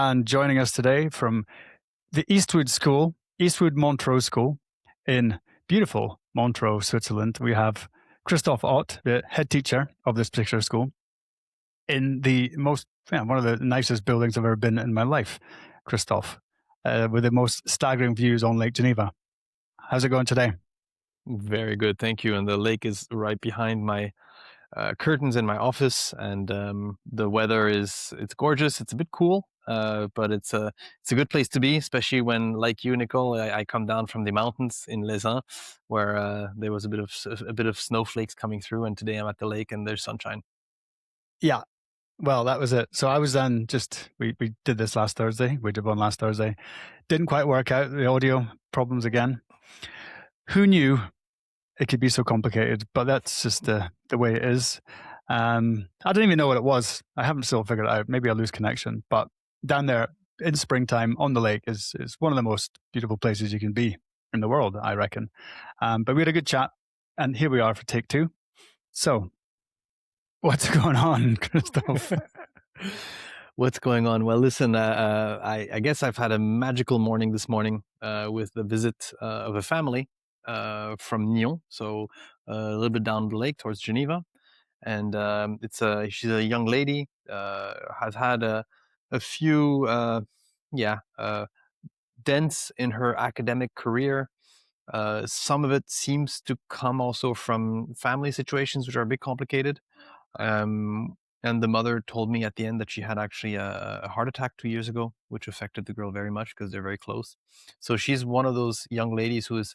And joining us today from the Eastwood Montreux School in beautiful Montreux, Switzerland, we have Christoph Ott, the head teacher of this particular school, in one of the nicest buildings I've ever been in my life, Christoph, with the most staggering views on Lake Geneva. How's it going today? Very good, thank you. And the lake is right behind my curtains in my office, and the weather it's gorgeous. It's a bit cool, but it's a good place to be, especially when, like you, Nicole, I come down from the mountains in Les Uns, where there was a bit of snowflakes coming through, and today I'm at the lake and there's sunshine. Yeah, well, that was it. So I was then we did this last Thursday. We did one last Thursday. Didn't quite work out. The audio problems again. Who knew it could be so complicated? But that's just the way it is. I didn't even know what it was. I haven't still figured it out. Maybe I'll lose connection. But down there in springtime on the lake is one of the most beautiful places you can be in the world, I reckon. But we had a good chat, and here we are for take two. So, what's going on, Christoph? What's going on? Well, listen, I guess I've had a magical morning this morning with the visit of a family from Nyon, so a little bit down the lake towards Geneva. And she's a young lady, has had a few dents in her academic career. Some of it seems to come also from family situations, which are a bit complicated. And the mother told me at the end that she had actually a heart attack 2 years ago, which affected the girl very much because they're very close. So she's one of those young ladies who is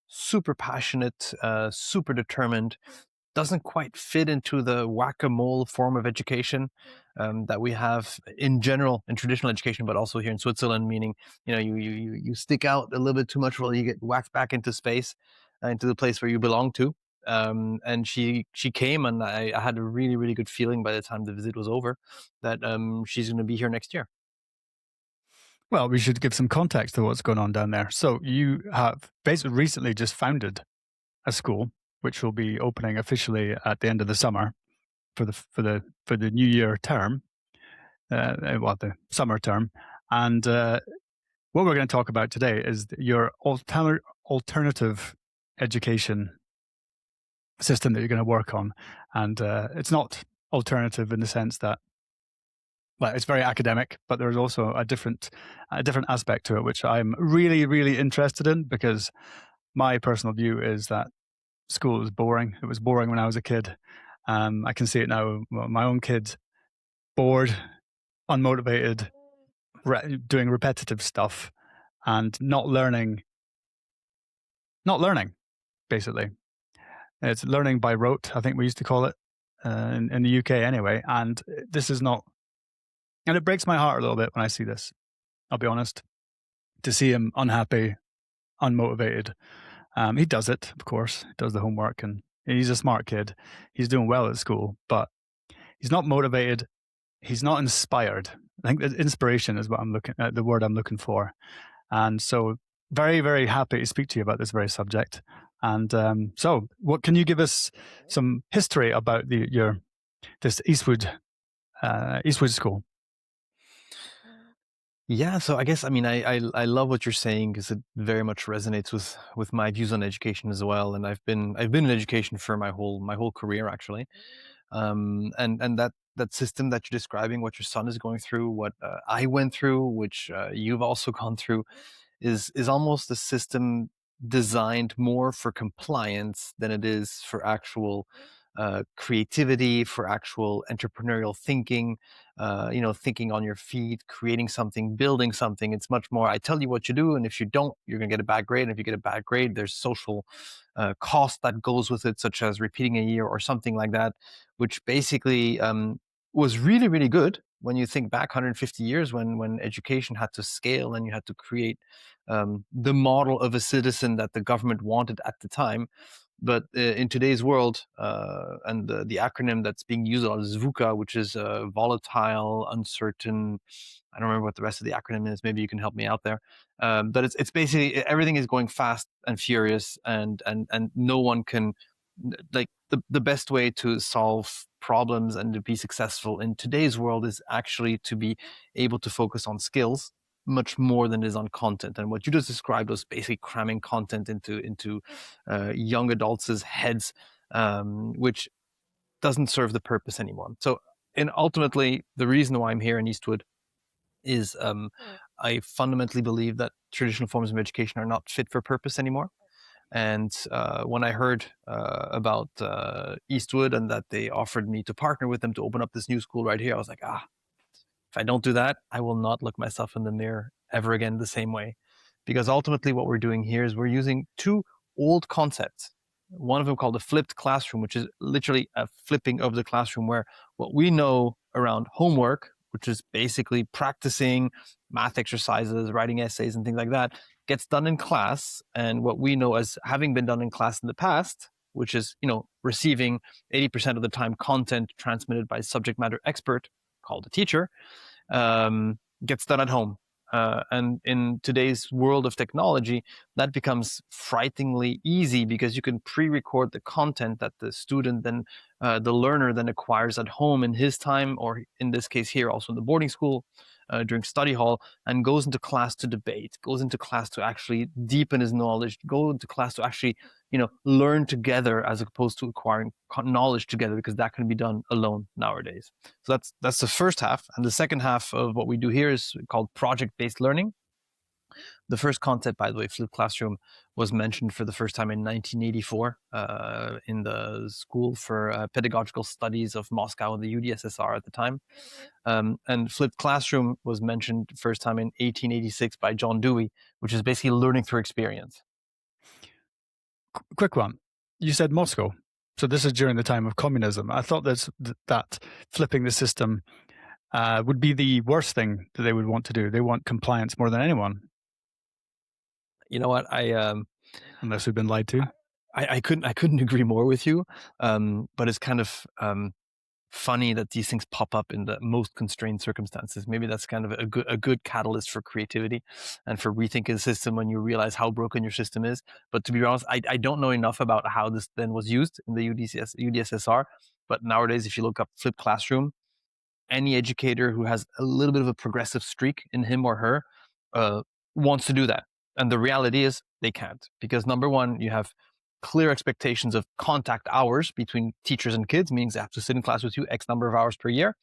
super passionate, super determined, doesn't quite fit into the whack-a-mole form of education that we have in general in traditional education, but also here in Switzerland, meaning, you stick out a little bit too much, well, you get whacked back into space, into the place where you belong to. And she came, and I had a really, really good feeling by the time the visit was over that she's going to be here next year. Well, we should give some context to what's going on down there. So you have basically recently just founded a school, which will be opening officially at the end of the summer for the new year term, the summer term. And what we're going to talk about today is your alternative education system that you're going to work on. And it's not alternative in the sense that, well, it's very academic, but there's also a different aspect to it, which I'm really, really interested in, because my personal view is that school is boring. It was boring when I was a kid. I can see it now. My own kid, bored, unmotivated, doing repetitive stuff, and not learning. Basically, it's learning by rote, I think we used to call it in the UK anyway. And this is not. And it breaks my heart a little bit when I see this. I'll be honest. To see him unhappy, unmotivated. He does it, of course. He does the homework, and he's a smart kid. He's doing well at school, but he's not motivated. He's not inspired. I think that inspiration is what the word I'm looking for. And so, very, very happy to speak to you about this very subject. And so, what can you give us some history about this Eastwood School? Yeah, so I guess, I love what you're saying because it very much resonates with my views on education as well. And I've been in education for my whole career, actually. And that system that you're describing, what your son is going through, what I went through, which you've also gone through, is almost a system designed more for compliance than it is for actual creativity, for actual entrepreneurial thinking, thinking on your feet, creating something, building something. It's much more, I tell you what you do, and if you don't, you're going to get a bad grade. And if you get a bad grade, there's social cost that goes with it, such as repeating a year or something like that, which basically was really, really good when you think back 150 years when education had to scale and you had to create the model of a citizen that the government wanted at the time. But in today's world, and the acronym that's being used a lot is VUCA, which is volatile, uncertain. I don't remember what the rest of the acronym is. Maybe you can help me out there. But it's basically everything is going fast and furious, and no one can, like, the best way to solve problems and to be successful in today's world is actually to be able to focus on skills much more than it is on content. And what you just described was basically cramming content into young adults' heads, which doesn't serve the purpose anymore. So, and ultimately, the reason why I'm here in Eastwood is I fundamentally believe that traditional forms of education are not fit for purpose anymore. And when I heard about Eastwood and that they offered me to partner with them to open up this new school right here, I was like, if I don't do that, I will not look myself in the mirror ever again the same way. Because ultimately, what we're doing here is we're using two old concepts. One of them called the flipped classroom, which is literally a flipping of the classroom, where what we know around homework, which is basically practicing math exercises, writing essays, and things like that, gets done in class. And what we know as having been done in class in the past, which is, receiving 80% of the time content transmitted by a subject matter expert called a teacher, gets done at home. And in today's world of technology, that becomes frighteningly easy because you can pre-record the content that the student then, the learner then acquires at home in his time, or in this case here, also in the boarding school, during study hall, and goes into class to debate, goes into class to actually deepen his knowledge, go into class to actually, learn together as opposed to acquiring knowledge together, because that can be done alone nowadays. So that's the first half. And the second half of what we do here is called project-based learning. The first concept, by the way, flipped classroom, was mentioned for the first time in 1984 in the School for Pedagogical Studies of Moscow in the UdSSR at the time. And flipped classroom was mentioned first time in 1886 by John Dewey, which is basically learning through experience. Quick one. You said Moscow. So this is during the time of communism. I thought that flipping the system would be the worst thing that they would want to do. They want compliance more than anyone. You know what? Unless we've been lied to. I couldn't agree more with you. But it's kind of funny that these things pop up in the most constrained circumstances. Maybe that's kind of a good catalyst for creativity and for rethinking the system when you realize how broken your system is. But to be honest, I don't know enough about how this then was used in the UdSSR. But nowadays, if you look up flipped classroom, any educator who has a little bit of a progressive streak in him or her wants to do that. And the reality is they can't, because number one, you have clear expectations of contact hours between teachers and kids, means they have to sit in class with you X number of hours per year.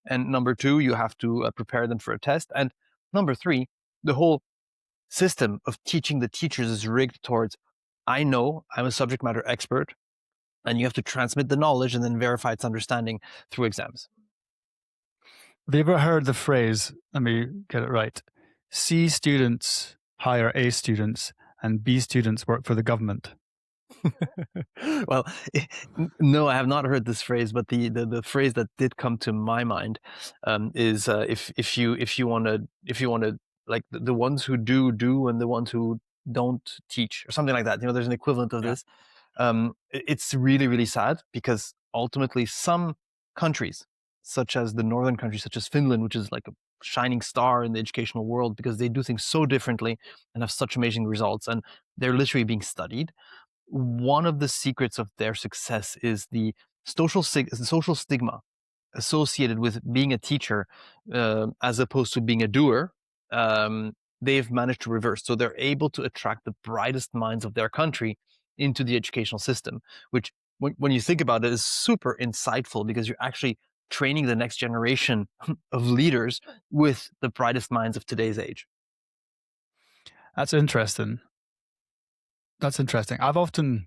And number two, you have to prepare them for a test. And number three, the whole system of teaching the teachers is rigged towards, I know I'm a subject matter expert, and you have to transmit the knowledge and then verify its understanding through exams. Have you ever heard the phrase, let me get it right, C students hire A students and B students work for the government? Well, no, I have not heard this phrase, but the phrase that did come to my mind is if you want to, like, the ones who do and the ones who don't teach, or something like that. There's an equivalent of this. It's really, really sad, because ultimately some countries, such as the northern countries, such as Finland, which is like a shining star in the educational world because they do things so differently and have such amazing results, and they're literally being studied. One of the secrets of their success is the social stigma associated with being a teacher, as opposed to being a doer. They've managed to reverse. So they're able to attract the brightest minds of their country into the educational system, which, when you think about it, is super insightful, because you're actually training the next generation of leaders with the brightest minds of today's age. That's interesting. I've often,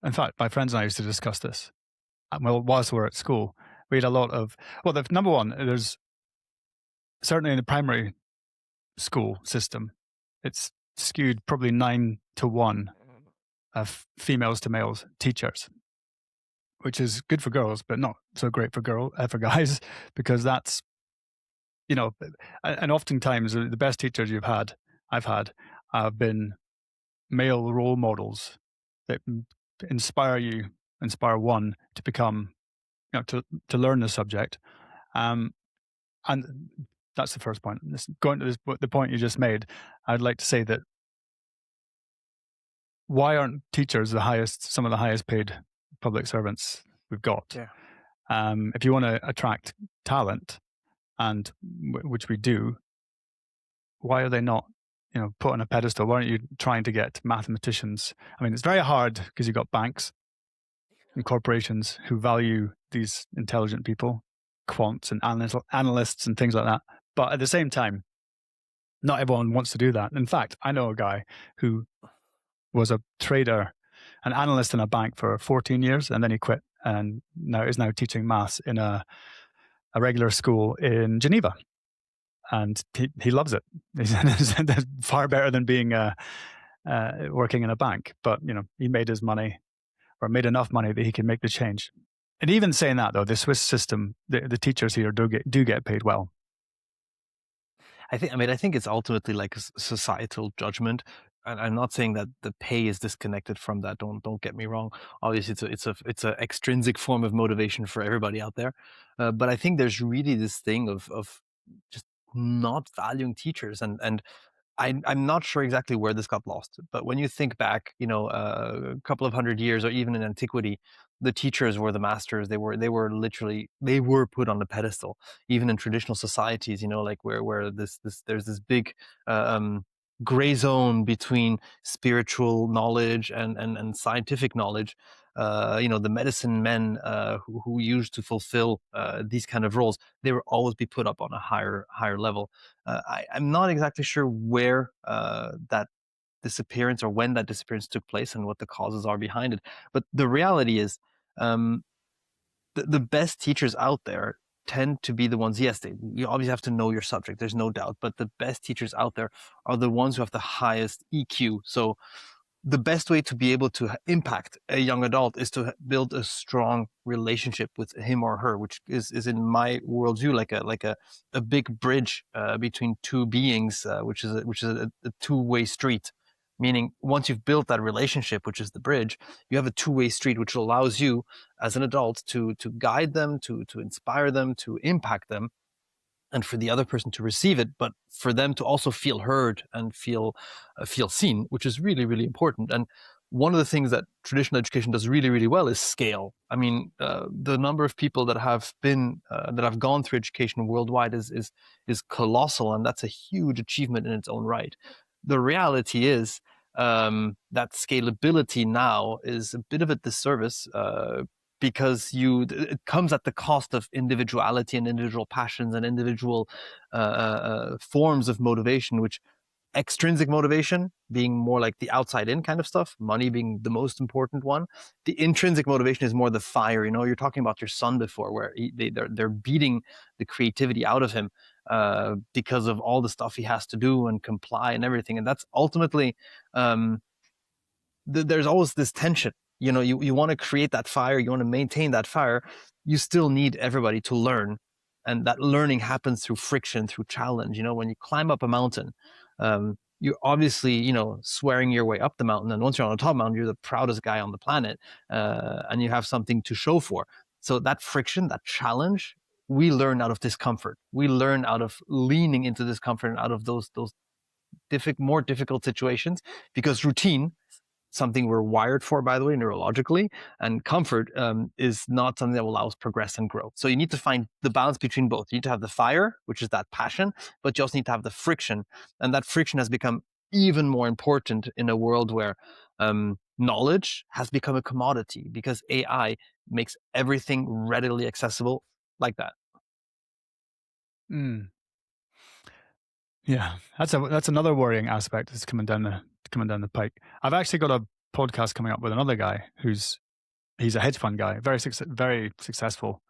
in fact, my friends and I used to discuss this. Well, whilst we're at school, we had a lot of, number one, there's certainly in the primary school system, it's skewed probably 9-1 of females to males teachers, which is good for girls, but not so great for for guys, because that's, and oftentimes the best teachers I've had, have been male role models that inspire one to become, to learn the subject. And that's the first point. Going to the point you just made, I'd like to say that why aren't teachers some of the highest paid public servants we've got? Yeah. If you want to attract talent, and which we do, why are they not, put on a pedestal? Why aren't you trying to get mathematicians? I mean, it's very hard because you've got banks and corporations who value these intelligent people, quants and analysts and things like that. But at the same time, not everyone wants to do that. In fact, I know a guy who was a trader, an analyst in a bank for 14 years, and then he quit and now is now teaching maths in a regular school in Geneva. And he loves it. It's far better than being working in a bank. But he made his money, or made enough money that he can make the change. And even saying that, though, the Swiss system, the teachers here do get paid well. I think it's ultimately like a societal judgment. And I'm not saying that the pay is disconnected from that. Don't get me wrong. Obviously, it's a extrinsic form of motivation for everybody out there. But I think there's really this thing of just not valuing teachers, and I'm not sure exactly where this got lost, but when you think back, a couple of hundred years, or even in antiquity, the teachers were the masters. They were put on the pedestal. Even in traditional societies, like where there's this big gray zone between spiritual knowledge and scientific knowledge. The medicine men who used to fulfill these kind of roles, they will always be put up on a higher level. I'm not exactly sure where that disappearance, or when that disappearance took place, and what the causes are behind it. But the reality is, um, the best teachers out there tend to be the ones. Yes, you obviously have to know your subject. There's no doubt. But the best teachers out there are the ones who have the highest EQ. So the best way to be able to impact a young adult is to build a strong relationship with him or her, which is in my worldview like a big bridge between two beings, which is a two-way street. Meaning, once you've built that relationship, which is the bridge, you have a two-way street, which allows you, as an adult, to guide them, to inspire them, to impact them, and for the other person to receive it, but for them to also feel heard and feel seen, which is really, really important. And one of the things that traditional education does really, really well is scale. I mean, the number of people that have gone through education worldwide is colossal, and that's a huge achievement in its own right. The reality is, that scalability now is a bit of a disservice, because it comes at the cost of individuality and individual passions and individual forms of motivation, which extrinsic motivation being more like the outside in kind of stuff, money being the most important one. The intrinsic motivation is more the fire. You're talking about your son before, where they're beating the creativity out of him because of all the stuff he has to do and comply and everything. And that's ultimately, there's always this tension. You want to create that fire, you want to maintain that fire. You still need everybody to learn, and that learning happens through friction, through challenge. When you climb up a mountain, you're obviously swearing your way up the mountain, and once you're on the top of the mountain, you're the proudest guy on the planet, and you have something to show for. So that friction, that challenge, we learn out of discomfort. We learn out of leaning into discomfort and out of those more difficult situations, because routine, something we're wired for, by the way, neurologically, and comfort is not something that will allow us progress and grow. So you need to find the balance between both. You need to have the fire, which is that passion, but you also need to have the friction. And that friction has become even more important in a world where knowledge has become a commodity, because AI makes everything readily accessible like that. Mm. Yeah, that's another worrying aspect that's coming down the pike. I've actually got a podcast coming up with another guy he's a hedge fund guy, very successful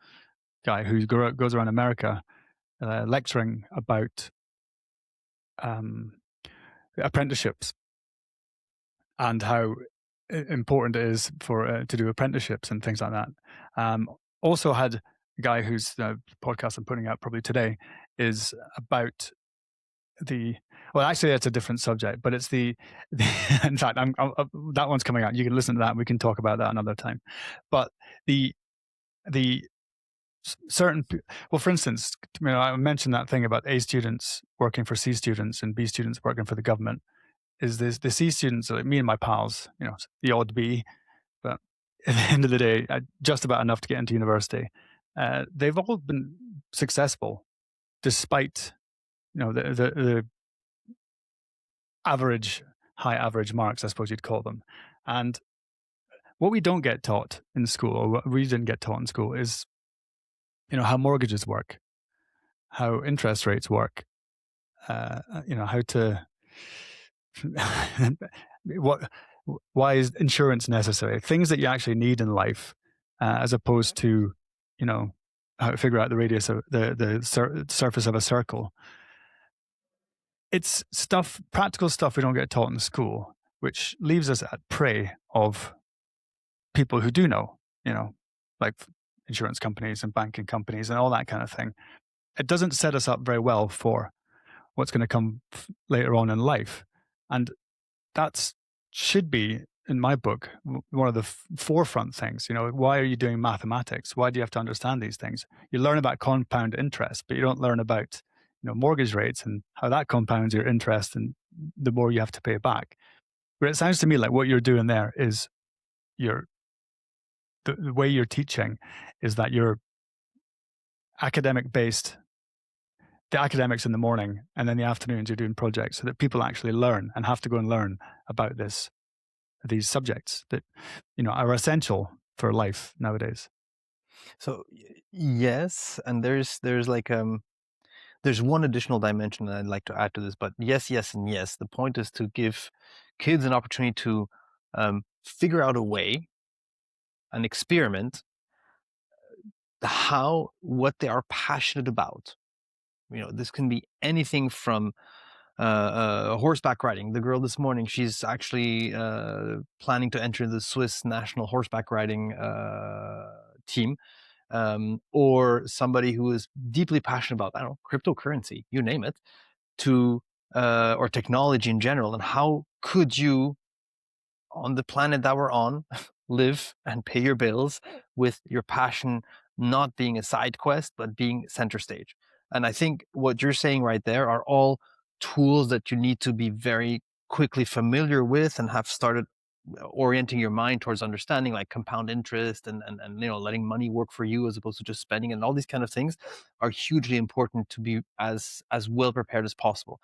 guy who goes around America lecturing about um, apprenticeships and how important it is for to do apprenticeships and things like that. Also had a guy whose podcast I'm putting out probably today is about actually it's a different subject, but it's in fact that one's coming out. You can listen to that. We can talk about that another time. But the the certain well, for instance, I mentioned that thing about A students working for C students and B students working for the government. Is this the C students, like me and my pals, the odd B, but at the end of the day, just about enough to get into university. they've all been successful despite the average, high average marks, I suppose you'd call them. And what we don't get taught in school, or what we didn't get taught in school, is how mortgages work, how interest rates work, how to what why is insurance necessary? Things that you actually need in life, as opposed to how to figure out the radius of the surface of a circle. It's stuff, practical stuff we don't get taught in school, which leaves us at prey of people who do know, like insurance companies and banking companies and all that kind of thing. It doesn't set us up very well for what's going to come later on in life. And that should be, in my book, one of the forefront things. Why are you doing mathematics? Why do you have to understand these things? You learn about compound interest, but you don't learn about mortgage rates and how that compounds your interest and the more you have to pay back. But it sounds to me like what you're doing there is the way you're teaching is that you're academic based, the academics in the morning, and then the afternoons you're doing projects so that people actually learn and have to go and learn about these subjects that are essential for life nowadays. So yes, and there's one additional dimension that I'd like to add to this, but yes, and yes. The point is to give kids an opportunity to figure out a way, an experiment, what they are passionate about. This can be anything from horseback riding. The girl this morning, she's actually planning to enter the Swiss national horseback riding team. Or somebody who is deeply passionate about, I don't know, cryptocurrency, you name it, or technology in general. And how could you, on the planet that we're on, live and pay your bills with your passion not being a side quest, but being center stage? And I think what you're saying right there are all tools that you need to be very quickly familiar with and have started orienting your mind towards understanding, like compound interest and letting money work for you as opposed to just spending it, and all these kind of things are hugely important to be as well prepared as possible.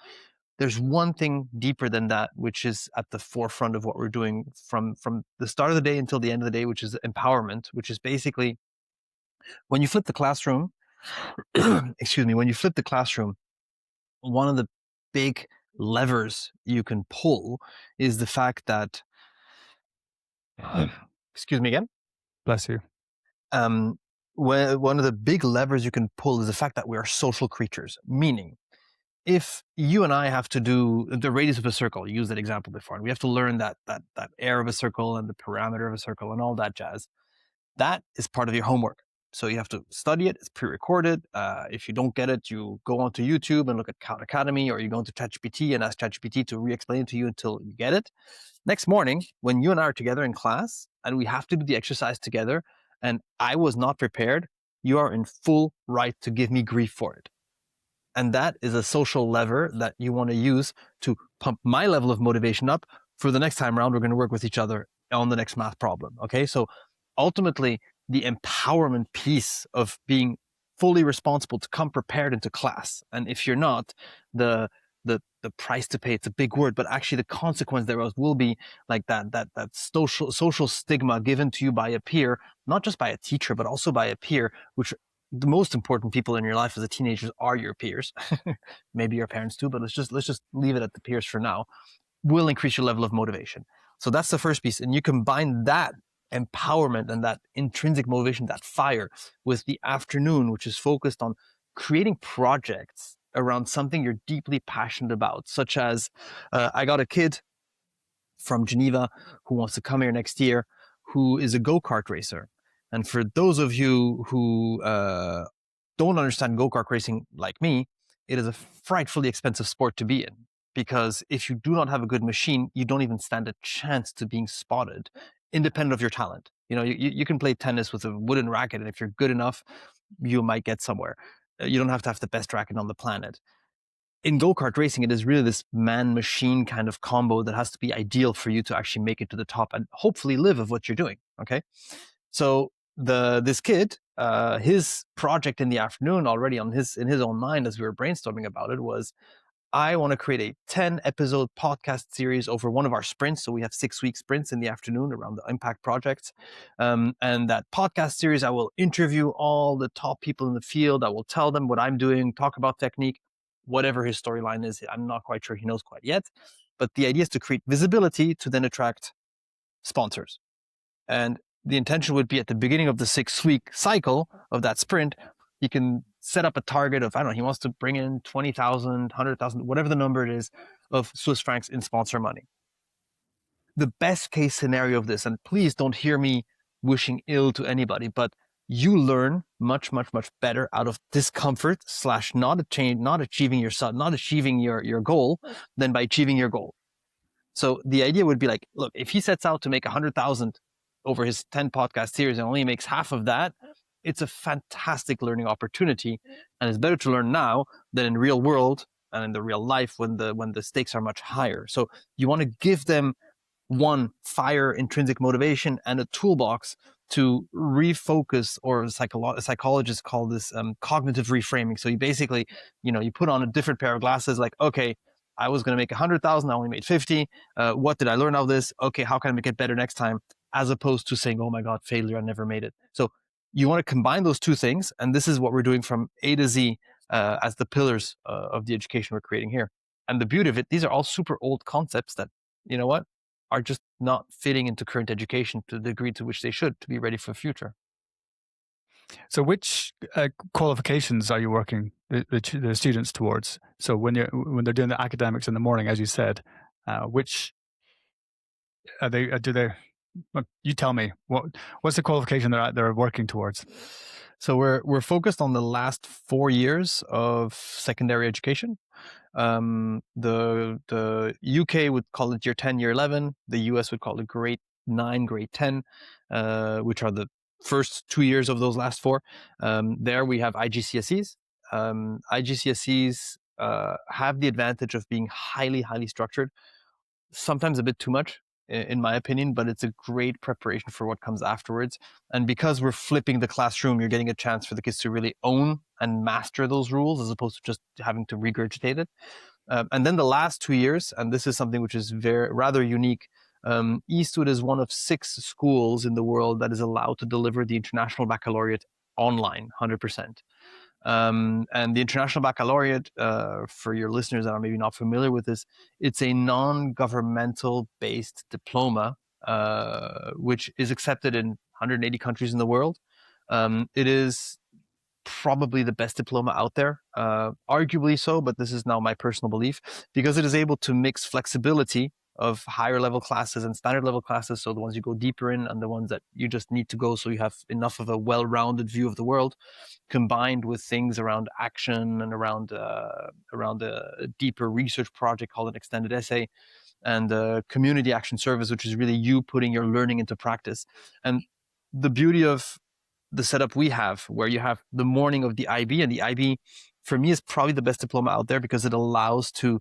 There's one thing deeper than that, which is at the forefront of what we're doing from the start of the day until the end of the day, which is empowerment, which is basically when you flip the classroom, excuse me, when you flip the classroom, one of the big levers you can pull is the fact that, excuse me again. Bless you. One of the big levers you can pull is the fact that we are social creatures, meaning if you and I have to do the radius of a circle, you used that example before, and we have to learn that area of a circle and the parameter of a circle and all that jazz, that is part of your homework. So you have to study it. It's pre-recorded. If you don't get it, you go onto YouTube and look at Khan Academy, or you go into ChatGPT and ask ChatGPT to re-explain it to you until you get it. Next morning, when you and I are together in class and we have to do the exercise together and I was not prepared, you are in full right to give me grief for it. And that is a social lever that you want to use to pump my level of motivation up for the next time around. We're going to work with each other on the next math problem. Okay. So ultimately, the empowerment piece of being fully responsible to come prepared into class. And if you're not, the price to pay, it's a big word, but actually the consequence thereof will be like that social stigma given to you by a peer, not just by a teacher, but also by a peer, which the most important people in your life as a teenager are your peers. Maybe your parents too, but let's just leave it at the peers for now, will increase your level of motivation. So that's the first piece. And you combine that empowerment and that intrinsic motivation, that fire, with the afternoon, which is focused on creating projects around something you're deeply passionate about, such as I got a kid from Geneva who wants to come here next year, who is a go-kart racer. And for those of you who don't understand go-kart racing like me, it is a frightfully expensive sport to be in, because if you do not have a good machine, you don't even stand a chance to being spotted, independent of your talent. You can play tennis with a wooden racket, and if you're good enough, you might get somewhere. You don't have to have the best racket on the planet. In go-kart racing, it is really this man-machine kind of combo that has to be ideal for you to actually make it to the top and hopefully live of what you're doing. Okay, so this kid his project in the afternoon already in his own mind as we were brainstorming about it was, I want to create a 10 episode podcast series over one of our sprints. So we have 6-week sprints in the afternoon around the impact projects. And that podcast series, I will interview all the top people in the field. I will tell them what I'm doing, talk about technique, whatever his storyline is. I'm not quite sure he knows quite yet. But the idea is to create visibility to then attract sponsors. And the intention would be at the beginning of the 6-week cycle of that sprint, he can set up a target of, I don't know, he wants to bring in 20,000, 100,000, whatever the number it is, of Swiss francs in sponsor money. The best case scenario of this, and please don't hear me wishing ill to anybody, but you learn much, much, much better out of discomfort / not achieving your goal than by achieving your goal. So the idea would be like, look, if he sets out to make 100,000 over his 10 podcast series and only makes half of that, it's a fantastic learning opportunity. And it's better to learn now than in real world and in the real life when the stakes are much higher. So you want to give them one, fire, intrinsic motivation, and a toolbox to refocus, or psychologists call this cognitive reframing. So you basically, you put on a different pair of glasses, like, okay, I was going to make 100,000, I only made 50. What did I learn out of this? Okay, how can I make it better next time? As opposed to saying, oh my God, failure, I never made it. So you want to combine those two things. And this is what we're doing from A to Z as the pillars of the education we're creating here. And the beauty of it, these are all super old concepts that, are just not fitting into current education to the degree to which they should to be ready for the future. So which qualifications are you working the students towards? So when they're doing the academics in the morning, as you said, which are they? You tell me what's the qualification they're working towards? So we're focused on the last 4 years of secondary education. The UK would call it year 10, year 11. The US would call it grade 9, grade 10, which are the first 2 years of those last 4. There we have IGCSEs. IGCSEs have the advantage of being highly, highly structured, sometimes a bit too much, in my opinion, but it's a great preparation for what comes afterwards. And because we're flipping the classroom, you're getting a chance for the kids to really own and master those rules as opposed to just having to regurgitate it. And then the last 2 years, and this is something which is rather unique, Eastwood is one of 6 schools in the world that is allowed to deliver the International Baccalaureate online, 100%. And the International Baccalaureate, for your listeners that are maybe not familiar with this, it's a non-governmental based diploma, which is accepted in 180 countries in the world. It is probably the best diploma out there, arguably so, but this is now my personal belief, because it is able to mix flexibility of higher level classes and standard level classes, so the ones you go deeper in and the ones that you just need to go so you have enough of a well-rounded view of the world, combined with things around action and around a deeper research project called an extended essay, and community action service, which is really you putting your learning into practice. And the beauty of the setup we have, where you have the morning of the IB, and the IB for me is probably the best diploma out there because it allows to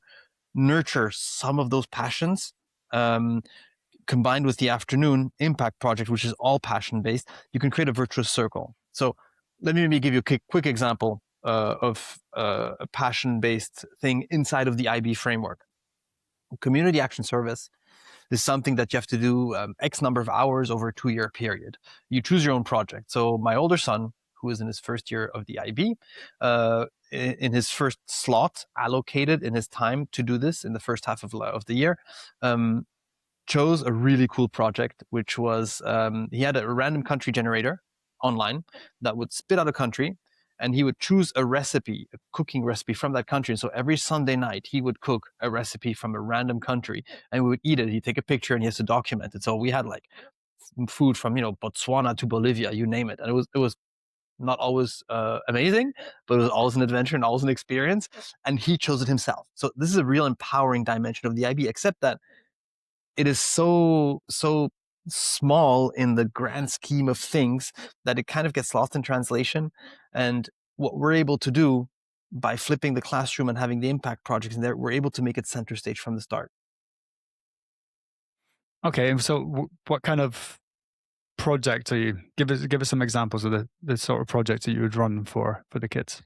nurture some of those passions, combined with the afternoon impact project, which is all passion based. You can create a virtuous circle. So let me maybe give you a quick example of a passion based thing inside of the IB framework. Community action service is something that you have to do X number of hours over a 2-year period. You choose your own project. So my older son, who is in his first year of the IB, in his first slot allocated in his time to do this in the first half of the year, chose a really cool project, which was he had a random country generator online that would spit out a country, and he would choose a recipe, a cooking recipe from that country. And so every Sunday night, he would cook a recipe from a random country, and we would eat it. He'd take a picture, and he has to document it. So we had like food from Botswana to Bolivia, you name it, and it was not always amazing, but it was always an adventure and always an experience. And he chose it himself. So this is a real empowering dimension of the IB, except that it is so small in the grand scheme of things that it kind of gets lost in translation. And what we're able to do by flipping the classroom and having the impact projects in there, we're able to make it center stage from the start. Okay, and so what kind of project are you give us some examples of the sort of projects that you would run for the kids?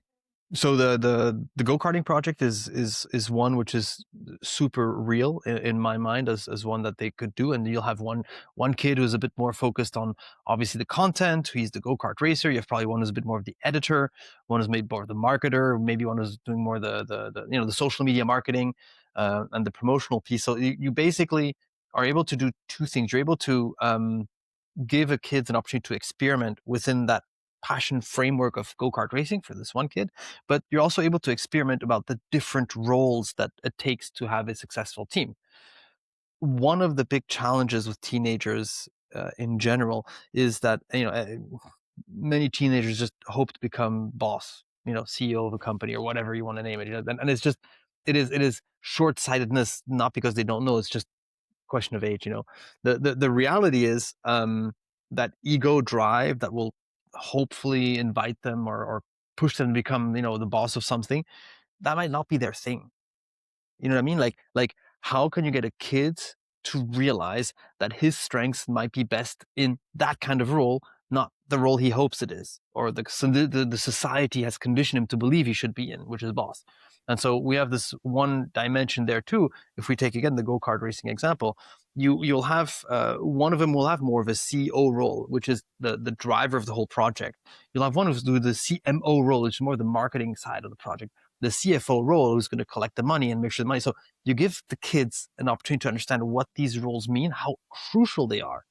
So the go-karting project is one which is super real in my mind as one that they could do. And you'll have one kid who's a bit more focused on obviously the content. He's the go-kart racer. You have probably one who's a bit more of the editor, one who's maybe more of the marketer, maybe one who's doing more the social media marketing and the promotional piece. So you basically are able to do two things. You're able to give a kids an opportunity to experiment within that passion framework of go-kart racing for this one kid, but you're also able to experiment about the different roles that it takes to have a successful team. One of the big challenges with teenagers in general is that many teenagers just hope to become boss, CEO of a company or whatever you want to name it, and it's just it is short-sightedness, not because they don't know, it's just question of age. The reality is that ego drive that will hopefully invite them or push them to become the boss of something, that might not be their thing. You know what I mean? Like how can you get a kid to realize that his strengths might be best in that kind of role, not the role he hopes it is, or the society has conditioned him to believe he should be in, which is boss. And so we have this one dimension there too. If we take again the go-kart racing example, you'll have one of them will have more of a CEO role, which is the driver of the whole project. You'll have one who's doing the CMO role, which is more the marketing side of the project. The CFO role, who's going to collect the money and make sure the money. So you give the kids an opportunity to understand what these roles mean, how crucial they are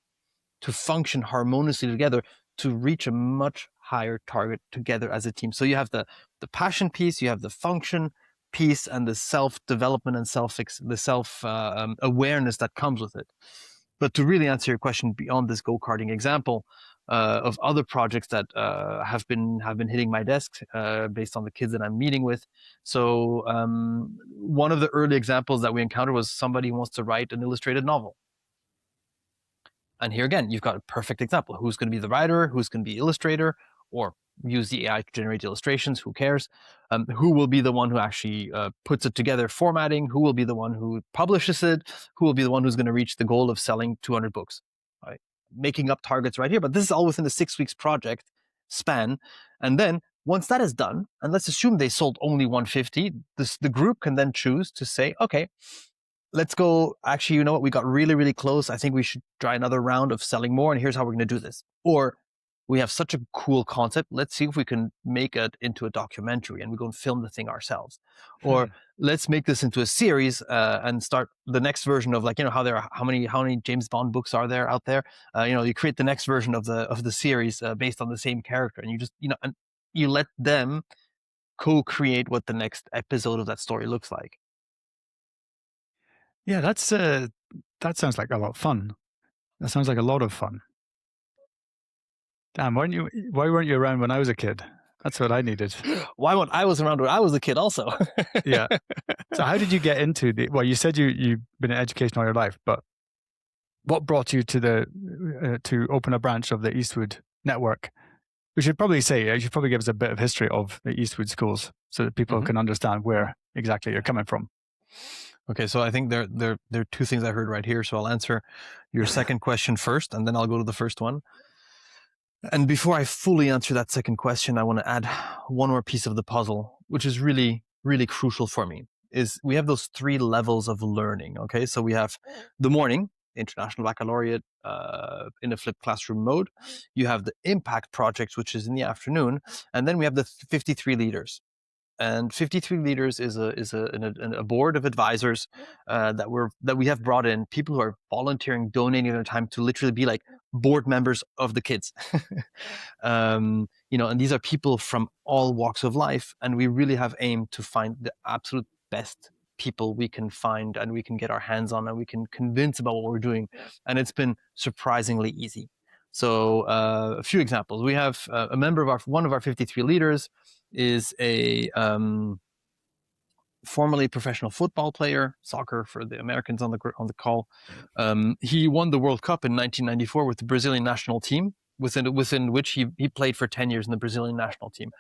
to function harmoniously together to reach a much higher target together as a team. So you have the passion piece, you have the function piece, and the self-development and the self awareness that comes with it. But to really answer your question beyond this go-karting example, of other projects that have been hitting my desk based on the kids that I'm meeting with. So one of the early examples that we encountered was somebody who wants to write an illustrated novel. And here again, you've got a perfect example. Who's going to be the writer? Who's going to be illustrator? Or use the AI to generate illustrations? Who cares? Who will be the one who actually puts it together, formatting? Who will be the one who publishes it? Who will be the one who's going to reach the goal of selling 200 books? Right? Making up targets right here, but this is all within a 6 weeks project span. And then once that is done, and let's assume they sold only 150, the group can then choose to say, okay, let's go. Actually, you know what? We got really, really close. I think we should try another round of selling more. And here's how we're going to do this. Or we have such a cool concept. Let's see if we can make it into a documentary and we go and film the thing ourselves. Or let's make this into a series and start the next version of how many James Bond books are there out there? You create the next version of the series based on the same character, and you just and you let them co-create what the next episode of that story looks like. Yeah, that sounds like a lot of fun. That sounds like a lot of fun. Damn, why weren't you around when I was a kid? That's what I needed. Why weren't I was around when I was a kid also? Yeah. So how did you get into well, you said you've been in education all your life, but what brought you to to open a branch of the Eastwood network? You should probably give us a bit of history of the Eastwood schools so that people can understand where exactly you're coming from. Okay, so I think there are two things I heard right here. So I'll answer your second question first, and then I'll go to the first one. And before I fully answer that second question, I want to add one more piece of the puzzle, which is really, really crucial for me, is we have those 3 levels of learning. Okay, so we have the morning, International Baccalaureate in a flipped classroom mode. You have the impact projects, which is in the afternoon. And then we have the 53 leaders. And 53 leaders is a board of advisors that we have brought in, people who are volunteering, donating their time to literally be like board members of the kids. And these are people from all walks of life, and we really have aimed to find the absolute best people we can find and we can get our hands on and we can convince about what we're doing. And it's been surprisingly easy. So a few examples. We have a member of one of our 53 leaders is a formerly professional football player, soccer for the Americans on the call. He won the World Cup in 1994 with the Brazilian national team, within which he played for 10 years in the Brazilian national team.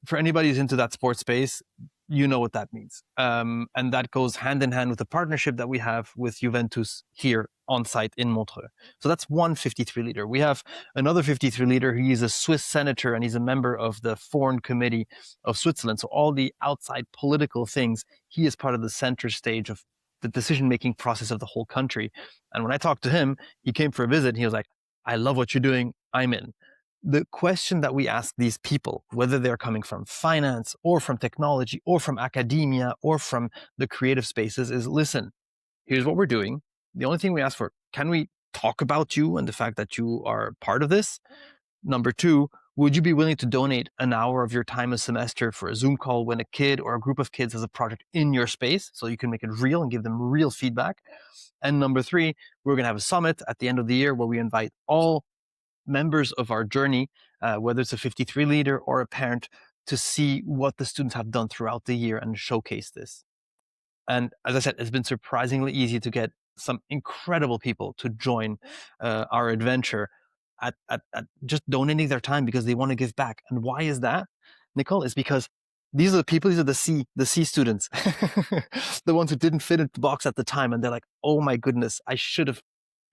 For anybody who's into that sports space, you know what that means. And that goes hand in hand with the partnership that we have with Juventus here on site in Montreux. So that's one 53 leader. We have another 53 leader. He's a Swiss senator and he's a member of the Foreign Committee of Switzerland. So all the outside political things, he is part of the center stage of the decision-making process of the whole country. And when I talked to him, he came for a visit and he was like, I love what you're doing. I'm in. The question that we ask these people, whether they're coming from finance or from technology or from academia or from the creative spaces, is listen, here's what we're doing. The only thing we ask for, can we talk about you and the fact that you are part of this? Number two, would you be willing to donate an hour of your time a semester for a Zoom call when a kid or a group of kids has a project in your space so you can make it real and give them real feedback? And number three, we're going to have a summit at the end of the year where we invite all members of our journey, whether it's a 53 leader or a parent, to see what the students have done throughout the year and showcase this. And as I said, it's been surprisingly easy to get some incredible people to join our adventure at just donating their time because they want to give back. And why is that, Nicole? Is because these are the people, these are the C students, the ones who didn't fit into the box at the time. And they're like, oh my goodness, I should have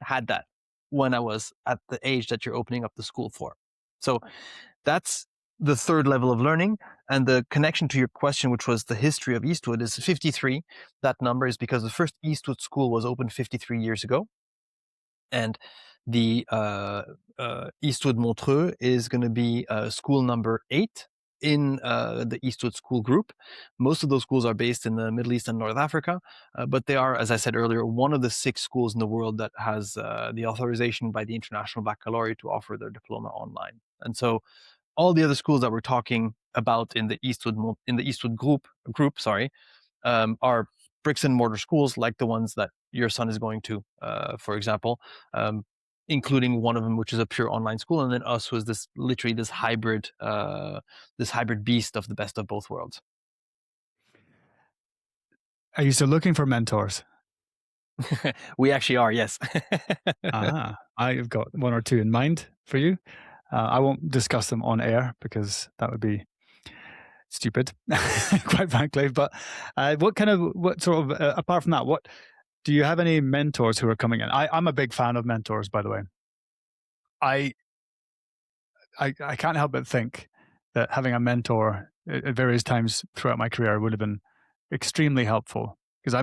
had that when I was at the age that you're opening up the school for. So that's the third level of learning. And the connection to your question, which was the history of Eastwood, is 53. That number is because the first Eastwood school was opened 53 years ago. And the Eastwood Montreux is going to be school number 8 in the Eastwood School Group. Most of those schools are based in the Middle East and North Africa, but they are, as I said earlier, one of the 6 schools in the world that has the authorization by the International Baccalaureate to offer their diploma online. And so all the other schools that we're talking about in the Eastwood group, are bricks and mortar schools like the ones that your son is going to, for example, including one of them, which is a pure online school, and then us, who is this hybrid beast of the best of both worlds. Are you still looking for mentors? We actually are, yes. I've got 1 or 2 in mind for you. I won't discuss them on air because that would be stupid, quite frankly. But what sort of, apart from that, what do you have any mentors who are coming in? I'm a big fan of mentors, by the way. I can't help but think that having a mentor at various times throughout my career would have been extremely helpful, because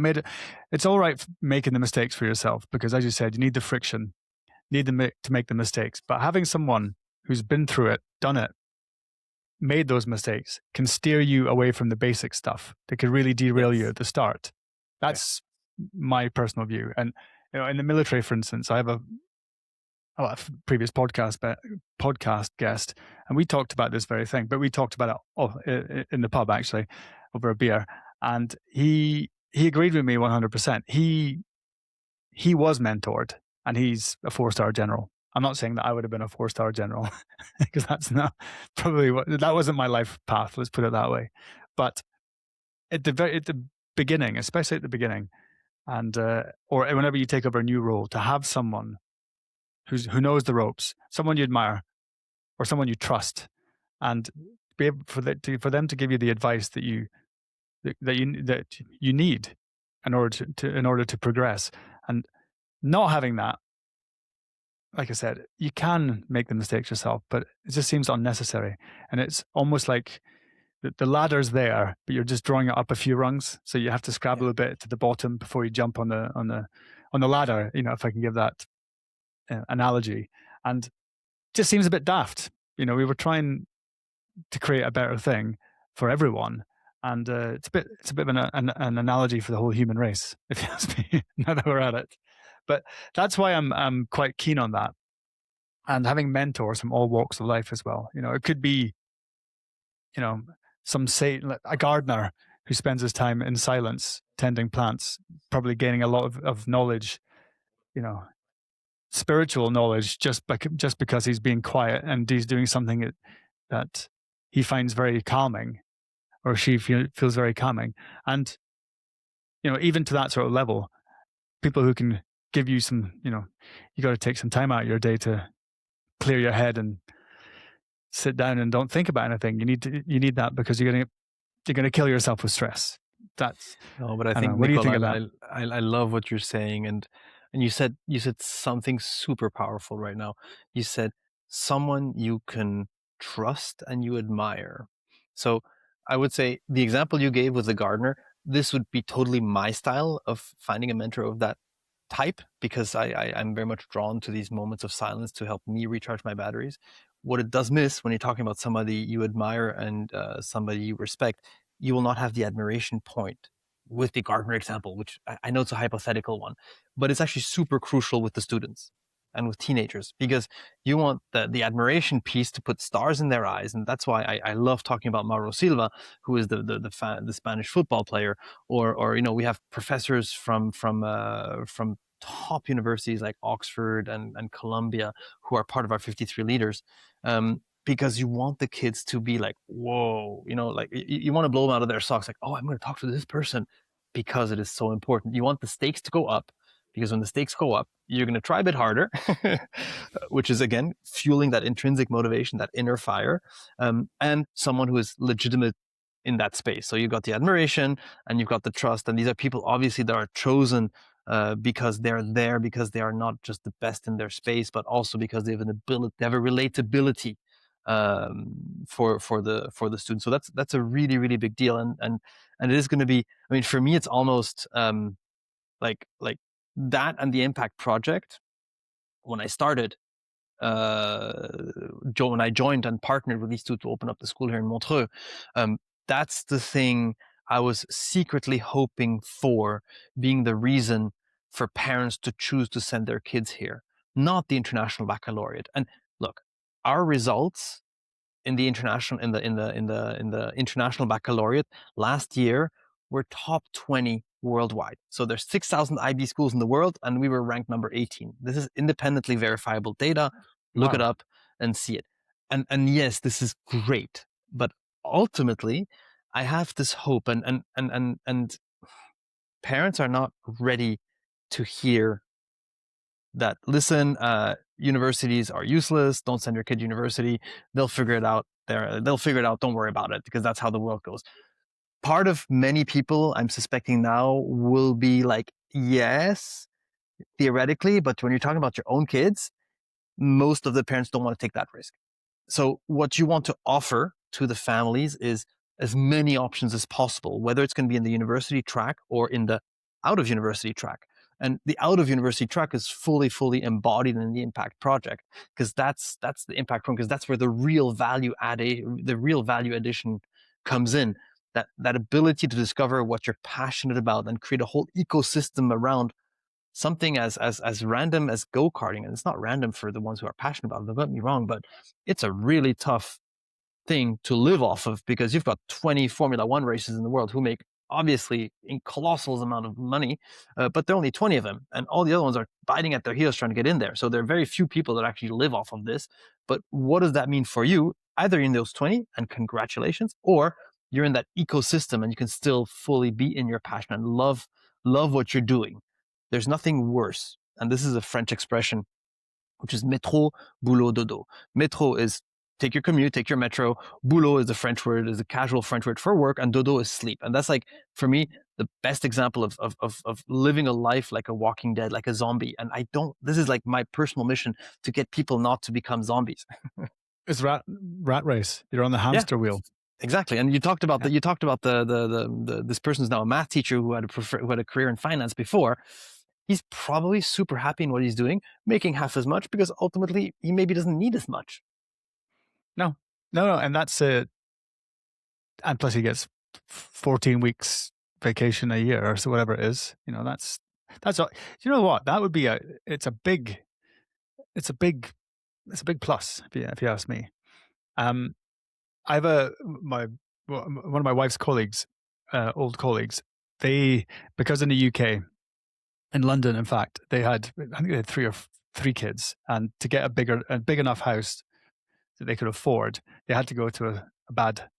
it's all right making the mistakes for yourself, because as you said, you need the friction, to make the mistakes. But having someone who's been through it, done it, made those mistakes, can steer you away from the basic stuff that could really derail you at the start. That's my personal view. And in the military, for instance, I have a previous podcast guest, and we talked about this very thing, but we talked about it in the pub, actually, over a beer. And he agreed with me 100%. He was mentored, and he's a 4-star general. I'm not saying that I would have been a 4-star general, because that's not probably that wasn't my life path. Let's put it that way. But at the beginning, especially at the beginning, and or whenever you take over a new role, to have someone who knows the ropes, someone you admire, or someone you trust, and be able for them to give you the advice that you need in order to progress. And not having that, like I said, you can make the mistakes yourself, but it just seems unnecessary. And it's almost like the ladder's there, but you're just drawing it up a few rungs, so you have to scrabble a bit to the bottom before you jump on the ladder. If I can give that analogy. And just seems a bit daft. We were trying to create a better thing for everyone, and it's a bit of an analogy for the whole human race, if you ask me. Now that we're at it, but that's why I'm quite keen on that, and having mentors from all walks of life as well. It could be, a gardener who spends his time in silence tending plants, probably gaining a lot of knowledge, spiritual knowledge, just because he's being quiet and he's doing something that he finds very calming, or she feels very calming. And even to that sort of level, people who can give you some, you got to take some time out of your day to clear your head and sit down and don't think about anything. You need that, because you're getting you're going to kill yourself with stress. That's, No, but I I don't think know. What do you Nicole, think of that? I love what you're saying, and you said something super powerful right now. You said someone you can trust and you admire. So I would say the example you gave with the gardener, this would be totally my style of finding a mentor of that type, because I'm very much drawn to these moments of silence to help me recharge my batteries. What it does miss when you're talking about somebody you admire and somebody you respect, you will not have the admiration point with the gardener example, which I know it's a hypothetical one, but it's actually super crucial with the students and with teenagers, because you want the admiration piece to put stars in their eyes. And that's why I love talking about Mauro Silva, who is the Spanish football player, or we have professors from top universities like Oxford and Columbia who are part of our 53 leaders. Because you want the kids to be like, whoa, like you want to blow them out of their socks, like, oh, I'm going to talk to this person because it is so important. You want the stakes to go up, because when the stakes go up, you're going to try a bit harder, which is again fueling that intrinsic motivation, that inner fire, and someone who is legitimate in that space. So you've got the admiration and you've got the trust, and these are people obviously that are chosen because they're there, because they are not just the best in their space, but also because they have an ability, they have a relatability for the student. So that's a really really big deal, and it is going to be. I mean, for me, it's almost like that and the impact project. When I started, when I joined and partnered with these two to open up the school here in Montreux, that's the thing I was secretly hoping for, being the reason for parents to choose to send their kids here, not the international baccalaureate. And look, our results in the international in the international baccalaureate last year were top 20 worldwide. So there's 6,000 IB schools in the world, and we were ranked number 18. This is independently verifiable data. Look it Wow. up and see it. And yes, this is great, but ultimately, I have this hope, and parents are not ready to hear that. Listen, universities are useless. Don't send your kid to university. They'll figure it out. They'll figure it out. Don't worry about it, because that's how the world goes. Part of many people, I'm suspecting now, will be like, yes, theoretically, but when you're talking about your own kids, most of the parents don't want to take that risk. So what you want to offer to the families is as many options as possible, whether it's going to be in the university track or in the out of university track. And the out of university track is fully embodied in the impact project, because that's the impact program, because that's where the real value addition comes in. That ability to discover what you're passionate about and create a whole ecosystem around something as random as go-karting. And it's not random for the ones who are passionate about it, don't get me wrong, but it's a really tough thing to live off of, because you've got 20 Formula One races in the world who make obviously in colossal amount of money, but there are only 20 of them, and all the other ones are biting at their heels trying to get in there. So there are very few people that actually live off of this. But what does that mean for you? Either in those 20, and congratulations, or you're in that ecosystem and you can still fully be in your passion and love what you're doing. There's nothing worse, and this is a French expression, which is métro, boulot, dodo. Métro is take your commute, take your metro. Boulot is the French word, is a casual French word for work, and dodo is sleep. And that's like, for me, the best example of living a life like a walking dead, like a zombie. And this is like my personal mission, to get people not to become zombies. It's rat race. You're on the Yeah, hamster wheel. exactly. And you talked about Yeah. this person's now a math teacher who had a career in finance before. He's probably super happy in what he's doing, making half as much, because ultimately he maybe doesn't need as much. No, no, and that's it. And plus, he gets 14 weeks vacation a year, or so whatever it is. That's all. You know what? That would be it's a big plus if you ask me. I have one of my wife's colleagues, old colleagues. They, because in the UK, in London, in fact, I think they had three kids, and to get a big enough house that they could afford, they had to go to a bad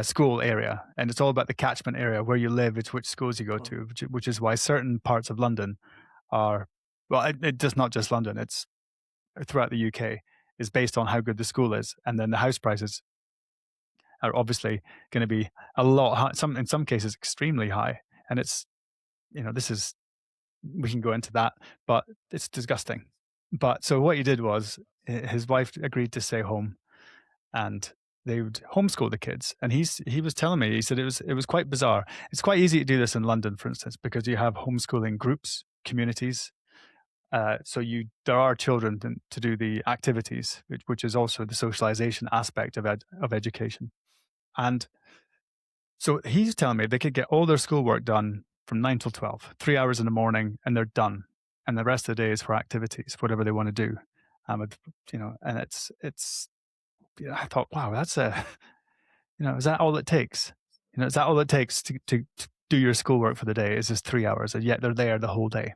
school area, and it's all about the catchment area where you live. It's which schools you go to, which is why certain parts of London are, well, it does not just London. It's throughout the UK, is based on how good the school is, and then the house prices are obviously going to be a lot high, in some cases extremely high. And it's, this is, we can go into that, but it's disgusting. But so what he did was his wife agreed to stay home, and they would homeschool the kids. And he was telling me, he said it was quite bizarre. It's quite easy to do this in London, for instance, because you have homeschooling groups, communities. So there are children to do the activities, which is also the socialization aspect of education. And so he's telling me they could get all their schoolwork done from 9 till 12, 3 hours in the morning, and they're done. And the rest of the day is for activities, whatever they want to do. And it's. I thought, wow, that's is that all it takes? Is that all it takes to do your schoolwork for the day? Is just 3 hours, and yet they're there the whole day.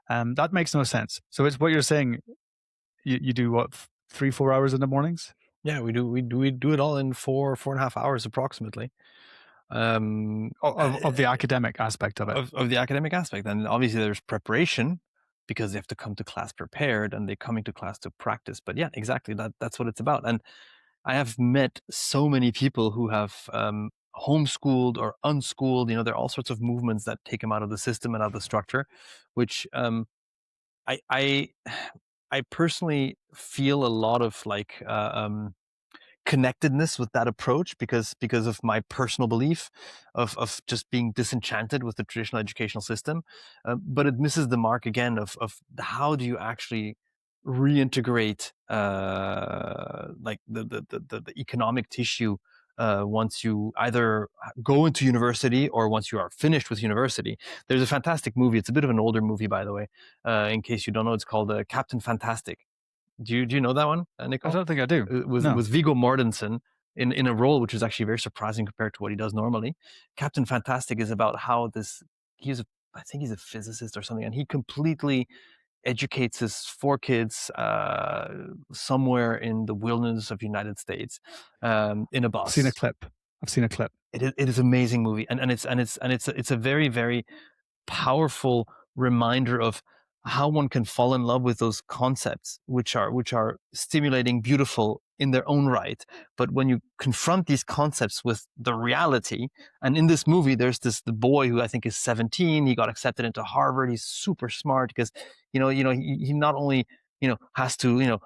That makes no sense. So it's what you're saying. You do what, 3-4 hours in the mornings? Yeah, we do it all in 4.5 hours approximately. Of the academic aspect of it. Of the academic aspect. And obviously there's preparation because they have to come to class prepared and they're coming to class to practice. But yeah, exactly. That's what it's about. And I have met so many people who have homeschooled or unschooled. There are all sorts of movements that take them out of the system and out of the structure, which I, I I personally feel a lot of like connectedness with that approach because of my personal belief of just being disenchanted with the traditional educational system. But it misses the mark again of how do you actually reintegrate like the economic tissue once you either go into university or once you are finished with university. There's a fantastic movie. It's a bit of an older movie, by the way. In case you don't know, it's called Captain Fantastic. Do you know that one, I Nicole? don't think I do. With No. Viggo Mortensen in a role which is actually very surprising compared to what he does normally. Captain Fantastic is about how I think he's a physicist or something, and he completely educates his 4 kids somewhere in the wilderness of United States in a I've seen a bus. clip. I've seen a clip. It is an amazing movie, and it's a very, very powerful reminder of how one can fall in love with those concepts, which are stimulating, beautiful in their own right. But when you confront these concepts with the reality, and in this movie, there's the boy who I think is 17. He got accepted into Harvard. He's super smart because he not only has to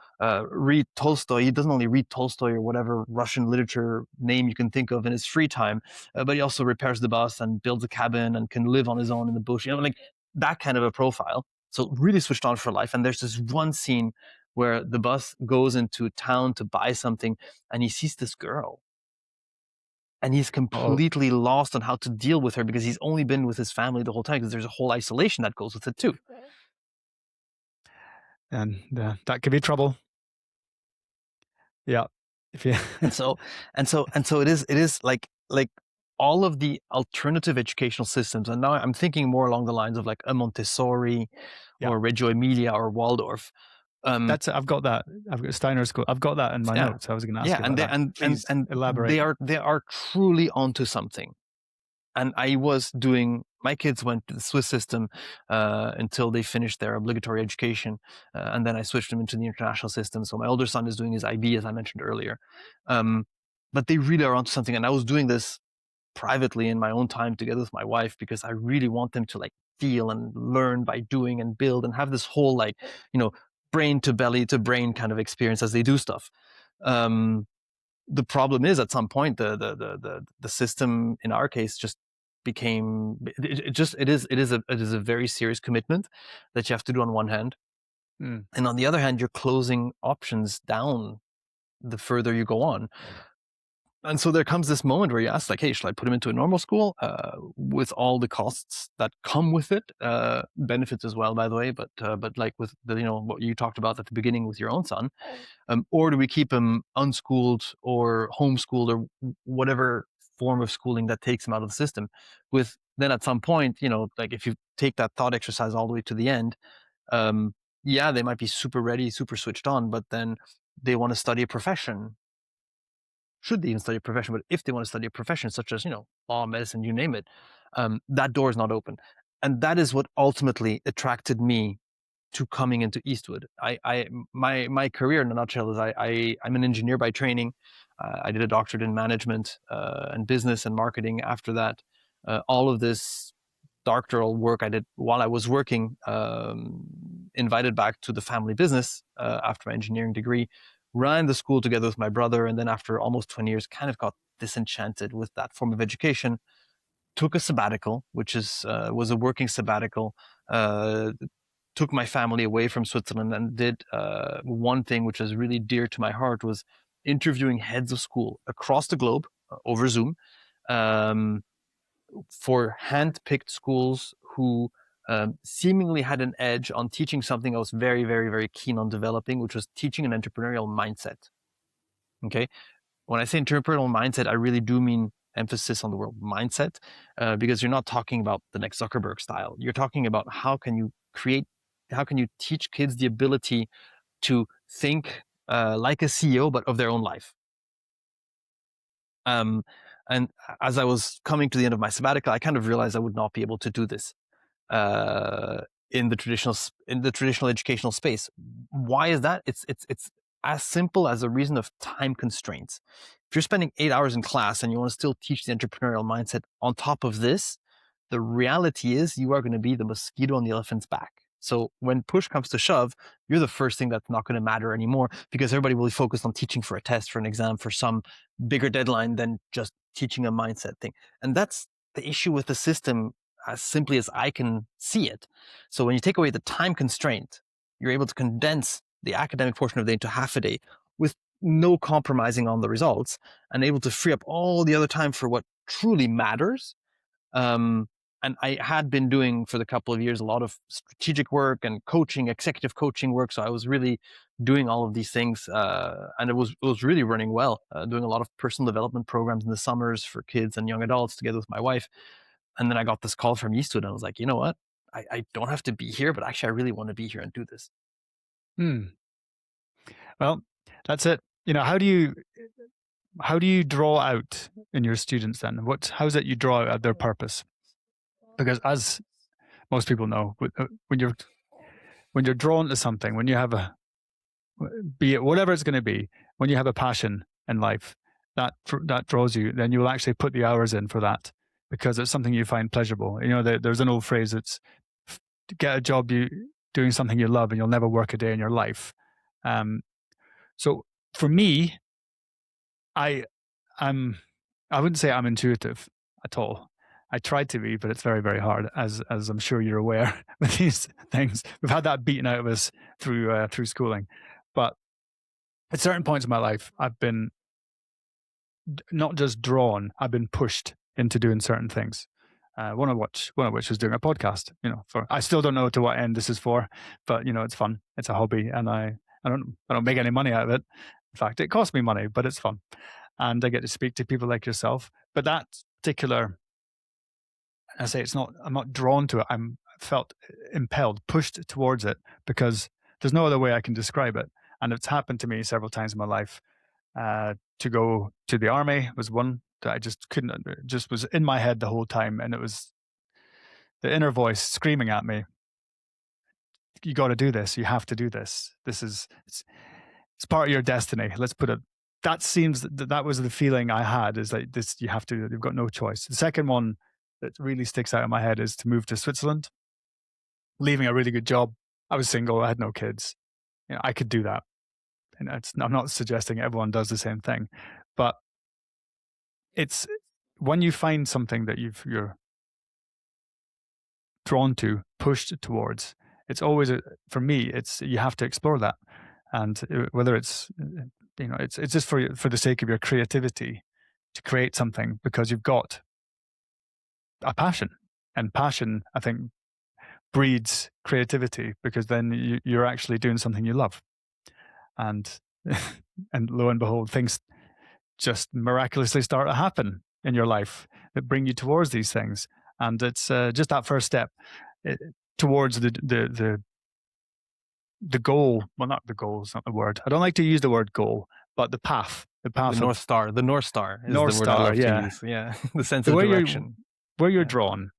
read Tolstoy. He doesn't only read Tolstoy or whatever Russian literature name you can think of in his free time, but he also repairs the bus and builds a cabin and can live on his own in the bush. Like that kind of a profile. So really switched on for life. And there's this one scene where the bus goes into town to buy something, and he sees this girl. And he's Oh, completely lost on how to deal with her because he's only been with his family the whole time, because there's a whole isolation that goes with it too. and that could be trouble. Yeah. If you And so it is like all of the alternative educational systems. And now I'm thinking more along the lines of like a Montessori yeah, or Reggio Emilia or Waldorf. I've got that. I've got Steiner School. I've got that in my Yeah, notes. I was going to ask yeah, you and about they that. and Please and elaborate. they are truly onto something. And I was doing. My kids went to the Swiss system until they finished their obligatory education, and then I switched them into the international system. So my older son is doing his IB, as I mentioned earlier. Um, but they really are onto something, and I was doing this privately in my own time together with my wife because I really want them to like feel and learn by doing and build and have this whole like brain to belly to brain kind of experience as they do stuff. Um, the problem is at some point the system in our case just became it is a very serious commitment that you have to do on one hand, Mm. and on the other hand you're closing options down the further you go on. And so there comes this moment where you ask, like, hey, should I put him into a normal school with all the costs that come with it, benefits as well, by the way, but like with the what you talked about at the beginning with your own son, or do we keep him unschooled or homeschooled or whatever form of schooling that takes him out of the system? With then at some point, like if you take that thought exercise all the way to the end, yeah, they might be super ready, super switched on, but then they want to study a profession. Should they even study a profession? But if they want to study a profession such as law, medicine, you name it, that door is not open, and that is what ultimately attracted me to coming into Eastwood. My career in a nutshell is I'm an engineer by training. I did a doctorate in management and business and marketing after that. All of this doctoral work I did while I was working, invited back to the family business after my engineering degree, ran the school together with my brother, and then after almost 20 years, kind of got disenchanted with that form of education. Took a sabbatical, which was a working sabbatical. Uh, Took my family away from Switzerland and did one thing which is really dear to my heart, was interviewing heads of school across the globe over Zoom, um, for hand-picked schools who seemingly had an edge on teaching something I was very, very, very keen on developing, which was teaching an entrepreneurial mindset. Okay, when I say entrepreneurial mindset, I really do mean emphasis on the word mindset, because you're not talking about the next Zuckerberg style. You're talking about how can you teach kids the ability to think like a CEO, but of their own life. Um, and as I was coming to the end of my sabbatical, I kind of realized I would not be able to do this uh, in the traditional educational space. Why is that? It's as simple as a reason of time constraints. If you're spending 8 hours in class and you want to still teach the entrepreneurial mindset on top of this, the reality is you are going to be the mosquito on the elephant's back. So when push comes to shove, you're the first thing that's not going to matter anymore, because everybody will be focused on teaching for a test, for an exam, for some bigger deadline than just teaching a mindset thing. And that's the issue with the system, as simply as I can see it. So when you take away the time constraint, you're able to condense the academic portion of the day into half a day with no compromising on the results, and able to free up all the other time for what truly matters. And I had been doing for the couple of years a lot of strategic work and coaching, executive coaching work. So I was really doing all of these things, and it was really running well. Doing a lot of personal development programs in the summers for kids and young adults together with my wife. And then I got this call from Eastwood, and I was like, you know what? I don't have to be here, but actually I really want to be here and do this. Well, that's it. How do you draw out in your students then? How is it you draw out their purpose? Because as most people know, when you're drawn to something, when you have be it whatever it's going to be, when you have a passion in life that draws you, then you will actually put the hours in for that, because it's something you find pleasurable. There's an old phrase, it's get a job doing something you love and you'll never work a day in your life. So for me, I wouldn't say I'm intuitive at all. I tried to be, but it's very, very hard, as I'm sure you're aware with these things. We've had that beaten out of us through schooling. But at certain points in my life, I've been not just drawn, I've been pushed into doing certain things. One of which was doing a podcast. I still don't know to what end this is for, but it's fun. It's a hobby, and I don't make any money out of it. In fact, it costs me money, but it's fun, and I get to speak to people like yourself. But that particular, I say I'm not drawn to it. I felt impelled, pushed towards it, because there's no other way I can describe it. And it's happened to me several times in my life. To go to the army was one that I just couldn't, it just was in my head the whole time. And it was the inner voice screaming at me, you got to do this. You have to do this. It's part of your destiny. Let's put it. That was the feeling I had, is like this, you've got no choice. The second one that really sticks out in my head is to move to Switzerland, leaving a really good job. I was single. I had no kids. I could do that. And I'm not suggesting everyone does the same thing, but it's when you find something that you're drawn to, pushed towards, it's always, for me, you have to explore that. And whether it's just for the sake of your creativity, to create something because you've got a passion, and passion, I think, breeds creativity, because then you're actually doing something you love. And and lo and behold, things just miraculously start to happen in your life that bring you towards these things. And it's just that first step towards the goal. Well, not the goal is not the word. I don't like to use the word goal, but the path. The North Star. The North Star is North the word Star, I love yeah. to use. Yeah, the sense of direction. Where you're drawn,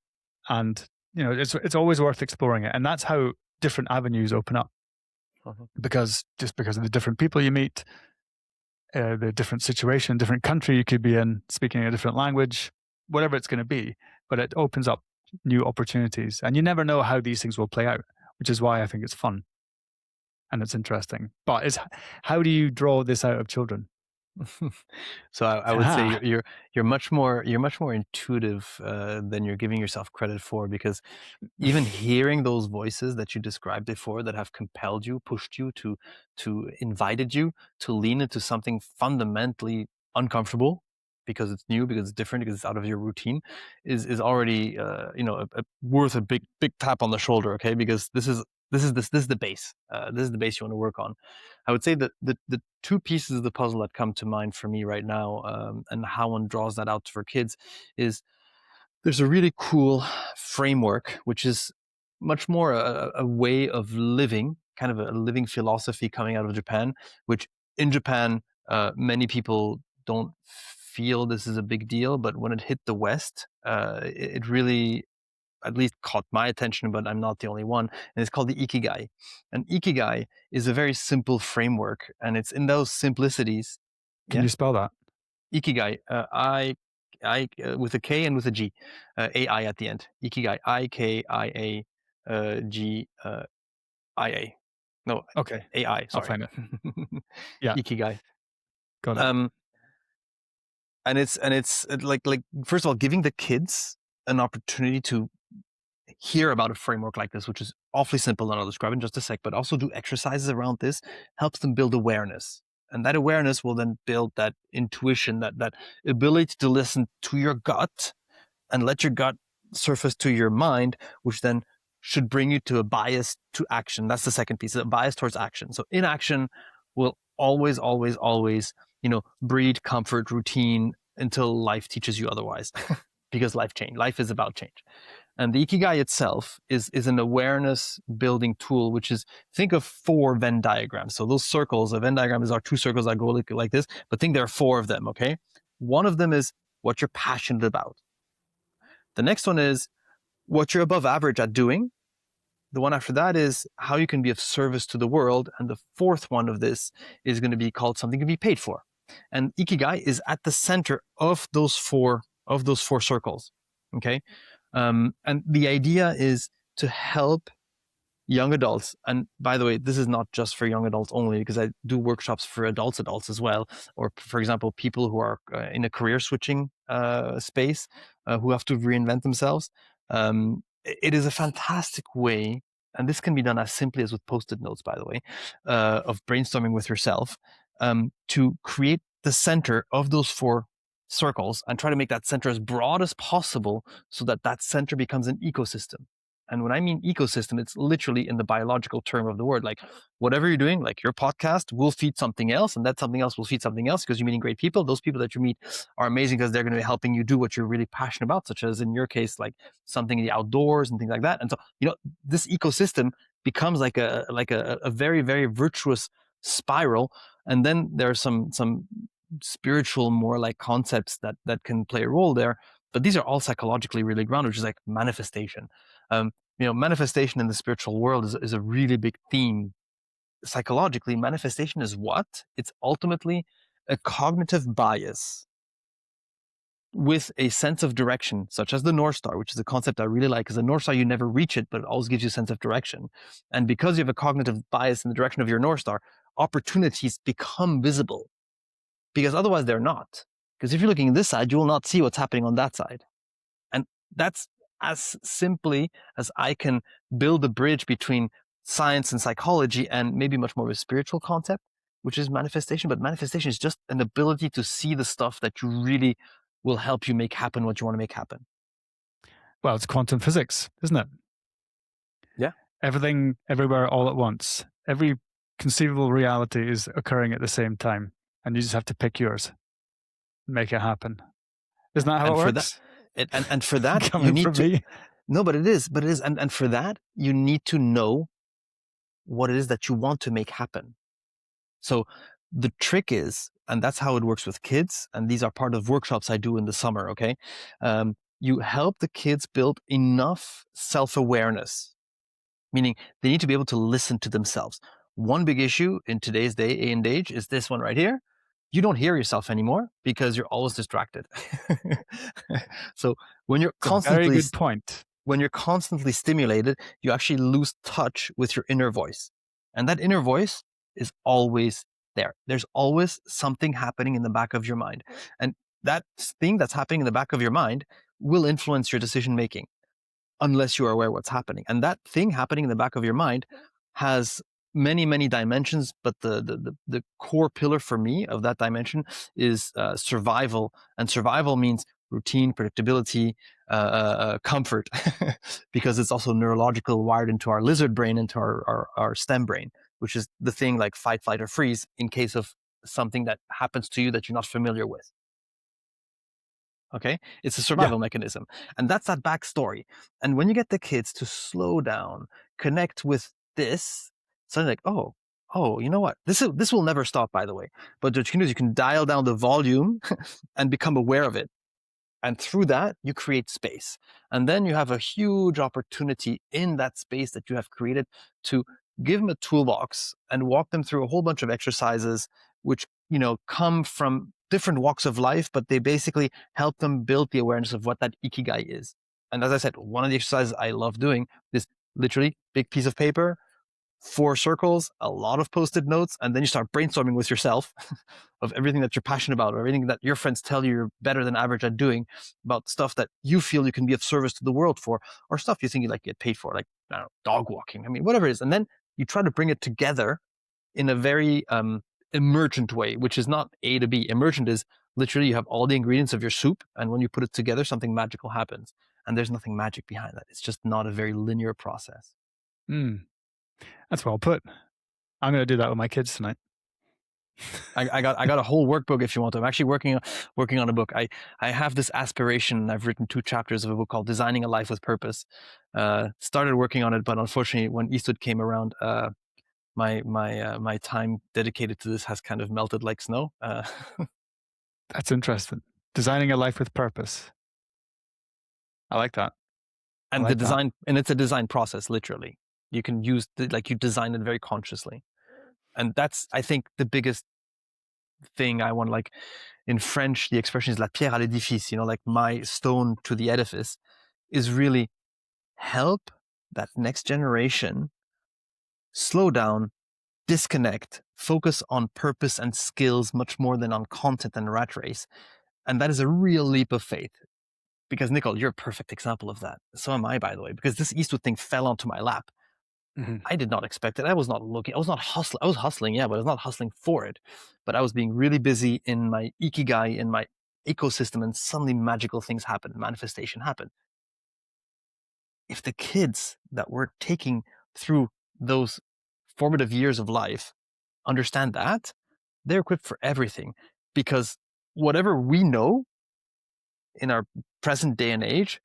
and it's always worth exploring it. And that's how different avenues open up. Because of the different people you meet, the different situation, different country you could be in, speaking a different language, whatever it's going to be. But it opens up new opportunities, and you never know how these things will play out, which is why I think it's fun and it's interesting. But it's how do you draw this out of children? So I would say you're much more intuitive than you're giving yourself credit for, because even hearing those voices that you described before that have compelled you, pushed you to invited you to lean into something fundamentally uncomfortable because it's new, because it's different, because it's out of your routine, is already worth a big tap on the shoulder. Okay, because this is the base. This is the base you want to work on. I would say that the two pieces of the puzzle that come to mind for me right now, and how one draws that out for kids, is there's a really cool framework, which is much more a way of living, kind of a living philosophy coming out of Japan, which in Japan, many people don't feel this is a big deal, but when it hit the West, it really at least caught my attention, but I'm not the only one. And it's called the Ikigai. And Ikigai is a very simple framework, and it's in those simplicities. Can Yeah, you spell that? Ikigai. I with a K and with a G, AI at the end. Ikigai. IKIA G IA. No, Okay, AI. I'll Sorry. find it. Yeah, Ikigai. got it. Um, and it's like first of all, giving the kids an opportunity to hear about a framework like this, which is awfully simple, and I'll describe in just a sec, but also do exercises around this, helps them build awareness. And that awareness will then build that intuition, that ability to listen to your gut and let your gut surface to your mind, which then should bring you to a bias to action. That's the second piece, a bias towards action. So inaction will always, always, always, breed comfort, routine until life teaches you otherwise. Because life is about change. And the Ikigai itself is an awareness building tool, which is, think of 4 Venn diagrams. So those circles, a Venn diagram is our 2 circles that go like this, but think there are 4 of them, okay? One of them is what you're passionate about. The next one is what you're above average at doing. The one after that is how you can be of service to the world. And the fourth one of this is going to be called something to be paid for. And Ikigai is at the center of those four circles. Okay. And the idea is to help young adults. And by the way, this is not just for young adults only, because I do workshops for adults as well. Or for example, people who are in a career switching space, who have to reinvent themselves. It is a fantastic way, and this can be done as simply as with Post-it notes, by the way, of brainstorming with yourself, to create the center of those 4 circles and try to make that center as broad as possible so that that center becomes an ecosystem. And when I mean ecosystem, it's literally in the biological term of the word. Like whatever you're doing, like your podcast will feed something else, and that something else will feed something else because you're meeting great people. Those people that you meet are amazing because they're going to be helping you do what you're really passionate about, such as in your case, like something in the outdoors and things like that. And so, this ecosystem becomes like a very, very virtuous spiral. And then there are some spiritual, more like concepts that can play a role there. But these are all psychologically really grounded, which is like manifestation. Manifestation in the spiritual world is a really big theme. Psychologically, manifestation is what? It's ultimately a cognitive bias with a sense of direction, such as the North Star, which is a concept I really like, because the North Star, you never reach it, but it always gives you a sense of direction. And because you have a cognitive bias in the direction of your North Star, opportunities become visible, because otherwise they're not. Because if you're looking this side, you will not see what's happening on that side. And that's as simply as I can build a bridge between science and psychology and maybe much more of a spiritual concept, which is manifestation. But manifestation is just an ability to see the stuff that you really will help you make happen what you want to make happen. Well, it's quantum physics, isn't it? Yeah. Everything, everywhere, all at once. Every conceivable reality is occurring at the same time, and you just have to pick yours, make it happen. Isn't that how it works? And for that, you Coming need from to. me. No, but it is. And for that, you need to know what it is that you want to make happen. So the trick is, and that's how it works with kids, and these are part of workshops I do in the summer, okay? You help the kids build enough self-awareness, meaning they need to be able to listen to themselves. One big issue in today's day and age is this one right here. you don't hear yourself anymore because you're always distracted. So when you're It's a very constantly good point. when you're constantly stimulated, you actually lose touch with your inner voice. And that inner voice is always there. There's always something happening in the back of your mind. And that thing that's happening in the back of your mind will influence your decision making unless you are aware what's happening. And that thing happening in the back of your mind has many, many dimensions, but the core pillar for me of that dimension is survival. And survival means routine, predictability, comfort, because it's also neurological, wired into our lizard brain, into our stem brain, which is the thing like fight, flight, or freeze in case of something that happens to you that you're not familiar with. Okay, it's a Yeah. survival mechanism, and that's that backstory. And when you get the kids to slow down, connect with this, suddenly like, oh, you know what, this will never stop, by the way, but what you can do is you can dial down the volume and become aware of it, and through that you create space, and then you have a huge opportunity in that space that you have created to give them a toolbox and walk them through a whole bunch of exercises which come from different walks of life, but they basically help them build the awareness of what that ikigai is. And as I said, one of the exercises I love doing is literally big piece of paper, 4 circles, a lot of post-it notes, and then you start brainstorming with yourself of everything that you're passionate about, or everything that your friends tell you you're better than average at doing, about stuff that you feel you can be of service to the world for, or stuff you think you like get paid for, like, I don't know, dog walking. I mean, whatever it is. And then you try to bring it together in a very emergent way, which is not A to B. Emergent is literally you have all the ingredients of your soup, and when you put it together, something magical happens. And there's nothing magic behind that. It's just not a very linear process. That's well put. I'm going to do that with my kids tonight. I got a whole workbook if you want to. I'm actually working on a book. I have this aspiration. I've written 2 chapters of a book called Designing a Life with Purpose. Started working on it, but unfortunately, when Eastwood came around, my time dedicated to this has kind of melted like snow. That's interesting. Designing a life with purpose. I like that. And like that. and it's a design process, literally. You can use you design it very consciously. And that's, I think, the biggest thing I want. Like in French, the expression is la pierre à l'édifice, like my stone to the edifice, is really help that next generation slow down, disconnect, focus on purpose and skills much more than on content and rat race. And that is a real leap of faith. Because Nicole, you're a perfect example of that. So am I, by the way, because this Eastwood thing fell onto my lap. Mm-hmm. I did not expect it. I was not looking. I was not hustling. I was hustling, yeah, but I was not hustling for it. But I was being really busy in my ikigai, in my ecosystem, and suddenly magical things happened. Manifestation happened. If the kids that we're taking through those formative years of life understand that, they're equipped for everything. Because whatever we know in our present day and age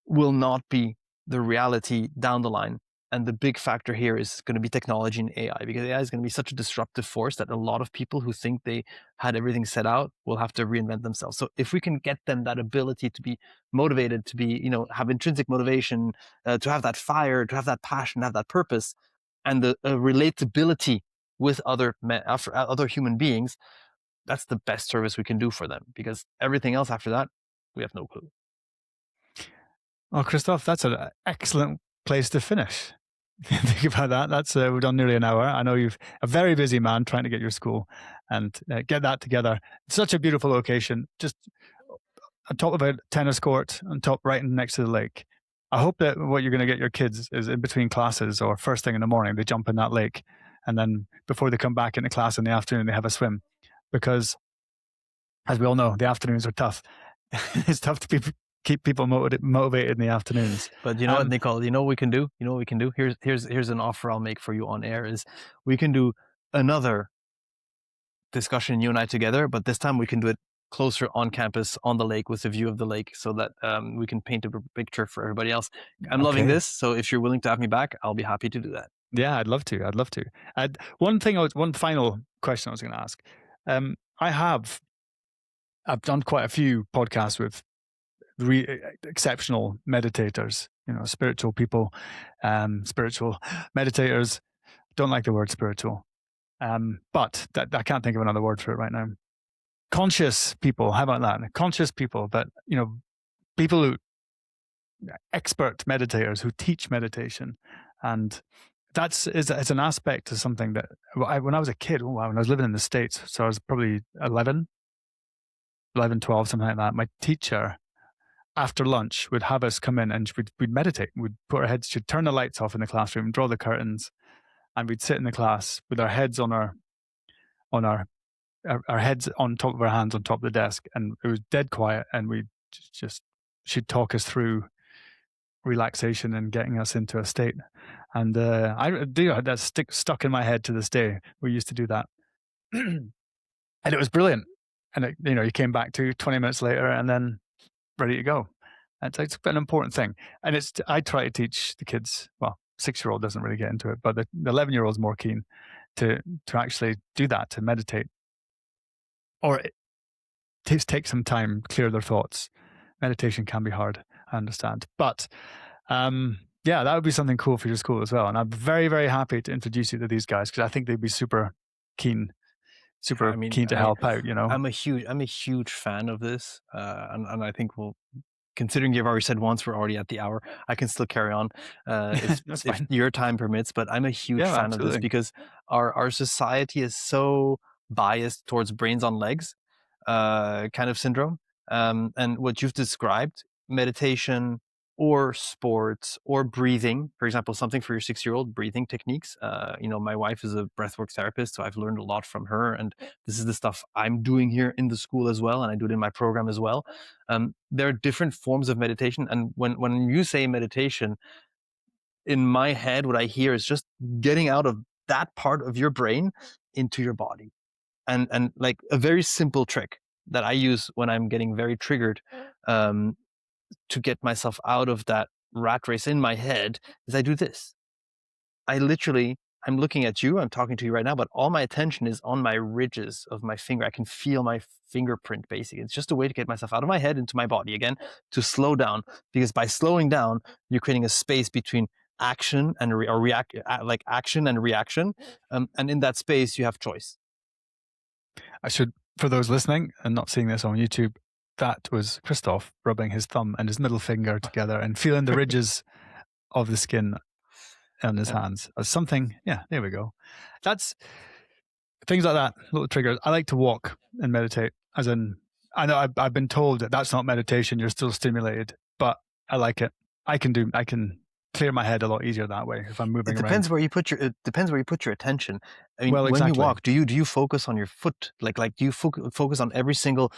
will not be the reality down the line. And the big factor here is going to be technology and AI, because AI is going to be such a disruptive force that a lot of people who think they had everything set out will have to reinvent themselves. So if we can get them that ability to be motivated, to be, have intrinsic motivation, to have that fire, to have that passion, have that purpose, and the relatability with other human beings, that's the best service we can do for them, because everything else after that, we have no clue. Well, Christoph, that's an excellent place to finish. Think about that. That's we've done nearly an hour. I know you're a very busy man trying to get your school and get that together. It's such a beautiful location, just on top of a tennis court, on top right next to the lake. I hope that what you're going to get your kids is in between classes or first thing in the morning, they jump in that lake. And then before they come back into class in the afternoon, they have a swim. Because as we all know, the afternoons are tough. It's tough to keep people motivated in the afternoons. But you know what, Nicole? You know what we can do? You know what we can do? Here's an offer I'll make for you on air. Is we can do another discussion, you and I together, but this time we can do it closer on campus, on the lake, with a view of the lake, so that we can paint a picture for everybody else. I'm loving this. So if you're willing to have me back, I'll be happy to do that. Yeah, I'd love to. One final question I was going to ask. I've done quite a few podcasts with exceptional meditators, spiritual people, spiritual meditators. Don't like the word spiritual. But I can't think of another word for it right now. Conscious people. How about that? Conscious people that, people who expert meditators who teach meditation. And it's an aspect to something that when I was a kid, when I was living in the States, so I was probably 11, 12, something like that. My teacher, after lunch, would have us come in and we'd meditate. We'd put our heads, she'd turn the lights off in the classroom, draw the curtains, and we'd sit in the class with our heads on our heads on top of our hands on top of the desk, and it was dead quiet. And we just she'd talk us through relaxation and getting us into a state. And I do that's stuck in my head to this day. We used to do that, and it was brilliant. And you came back to 20 minutes later, and then ready to go. It's an important thing. And I try to teach the kids. Well, 6-year-old doesn't really get into it, but the 11-year-old is more keen to actually do that, to meditate, or take some time, clear their thoughts. Meditation can be hard, I understand, but yeah, that would be something cool for your school as well. And I'm very, very happy to introduce you to these guys, because I think they'd be super keen to help out. I'm a huge fan of this, and I think considering you've already said once we're already at the hour, I can still carry on if your time permits. But I'm a huge fan absolutely. of this because our society is so biased towards brains on legs kind of syndrome. And what you've described, meditation or sports or breathing, for example, something for your 6-year-old, breathing techniques. My wife is a breathwork therapist, so I've learned a lot from her. And this is the stuff I'm doing here in the school as well. And I do it in my program as well. There are different forms of meditation. And when you say meditation, in my head, what I hear is just getting out of that part of your brain into your body. And like a very simple trick that I use when I'm getting very triggered to get myself out of that rat race in my head is I do this. I'm looking at you, I'm talking to you right now, but all my attention is on my ridges of my finger. I can feel my fingerprint basically. It's just a way to get myself out of my head into my body again, to slow down, because by slowing down, you're creating a space between action and action and reaction. And in that space, you have choice. I should, for those listening and not seeing this on YouTube, that was Christoph rubbing his thumb and his middle finger together and feeling the ridges of the skin on his hands. As something, yeah, there we go. That's things like that, little triggers. I like to walk and meditate, as in, I know I've been told that that's not meditation, you're still stimulated, but I like it. I can clear my head a lot easier that way if I'm moving around. It depends where you put your attention. I mean, Well, when exactly. you walk, do you focus on your foot? Like do you focus on every single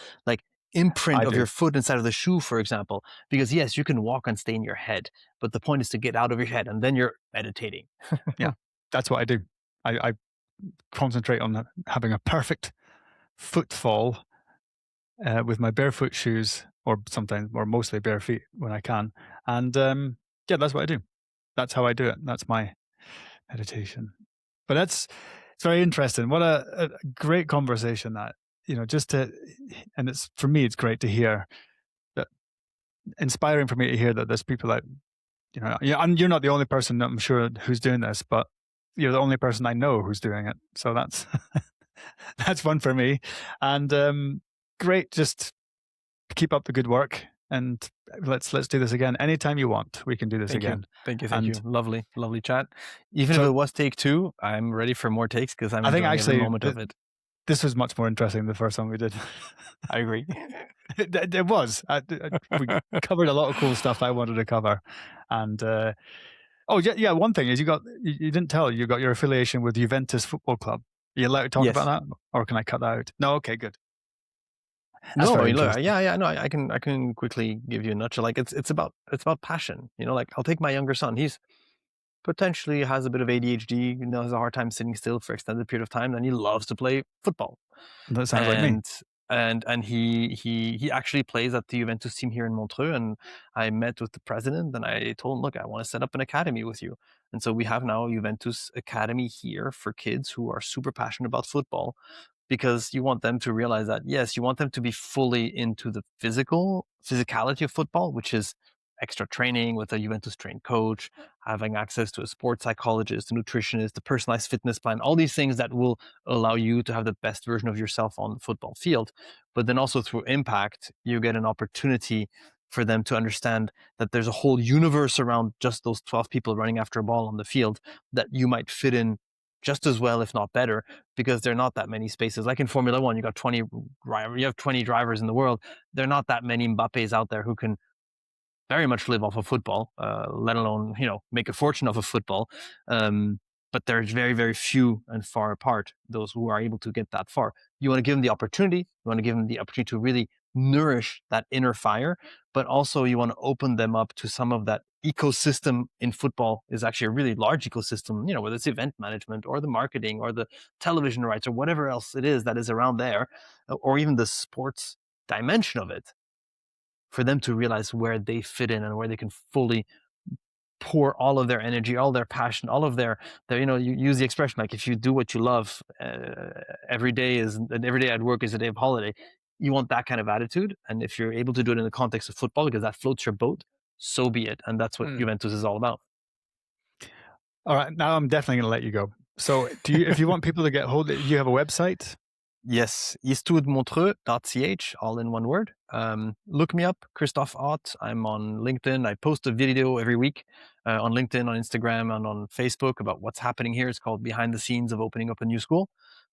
imprint of your foot inside of the shoe, for example? Because yes, you can walk and stay in your head, but the point is to get out of your head, and then you're meditating. Yeah, that's what I do. I concentrate on having a perfect footfall with my barefoot shoes, or mostly bare feet when I can. And yeah, that's what I do. That's how I do it. That's my meditation. But it's very interesting. What a great conversation that, and for me, it's great to hear that, inspiring for me to hear that there's people that, and you're not the only person, I'm sure, who's doing this, but you're the only person I know who's doing it. So that's, that's fun for me. And great. Just keep up the good work, and let's do this again anytime you want. We can do this again. Thank you. Lovely chat. Even if it was take 2, I'm ready for more takes because I'm enjoying every moment of it. This was much more interesting than the first one we did. I agree. It was. We covered a lot of cool stuff I wanted to cover, and one thing is you didn't tell you got your affiliation with Juventus Football Club. Are you allowed to talk about that, or can I cut that out? No, okay, good. That's I can quickly give you a nutshell. Like it's about passion. Like I'll take my younger son. He's potentially has a bit of ADHD, has a hard time sitting still for extended period of time, and he loves to play football. That sounds like me. And he actually plays at the Juventus team here in Montreux. And I met with the president and I told him, look, I want to set up an academy with you. And so we have now a Juventus academy here for kids who are super passionate about football, because you want them to realize that, yes, you want them to be fully into the physicality of football, which is extra training with a Juventus trained coach, having access to a sports psychologist, a nutritionist, a personalized fitness plan, all these things that will allow you to have the best version of yourself on the football field. But then also through impact, you get an opportunity for them to understand that there's a whole universe around just those 12 people running after a ball on the field that you might fit in just as well, if not better, because there are not that many spaces. Like in Formula One, you have 20 drivers in the world. There are not that many Mbappes out there who can very much live off of football, let alone make a fortune off of football. But there's very very few and far apart those who are able to get that far. You want to give them the opportunity. You want to give them the opportunity to really nourish that inner fire, but also you want to open them up to some of that ecosystem in football is actually a really large ecosystem. Whether it's event management or the marketing or the television rights or whatever else it is that is around there, or even the sports dimension of it, for them to realize where they fit in and where they can fully pour all of their energy, all their passion, all of their you use the expression like if you do what you love, every day at work is a day of holiday. You want that kind of attitude, and if you're able to do it in the context of football because that floats your boat, so be it. And that's what Mm. Juventus is all about. All right, now I'm definitely going to let you go. So, if you want people to get hold of, you have a website? Yes, eastwoodmontreux.ch, all in one word. Look me up, Christoph Ott. I'm on LinkedIn. I post a video every week on LinkedIn, on Instagram, and on Facebook about what's happening here. It's called Behind the Scenes of Opening Up a New School.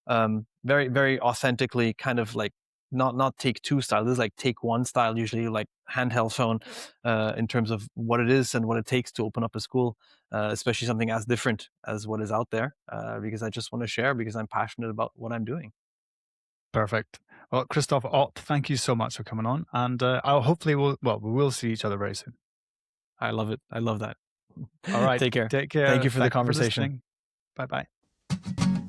Very, very authentically, kind of like not take two style. This is like take one style, usually like handheld phone, in terms of what it is and what it takes to open up a school, especially something as different as what is out there. Because I just want to share because I'm passionate about what I'm doing. Perfect. Well, Christoph Ott, thank you so much for coming on, and I'll hopefully we will see each other very soon. I love it. I love that. All right, Take care. take Thank care. you for the Thank you for conversation. listening. Bye bye.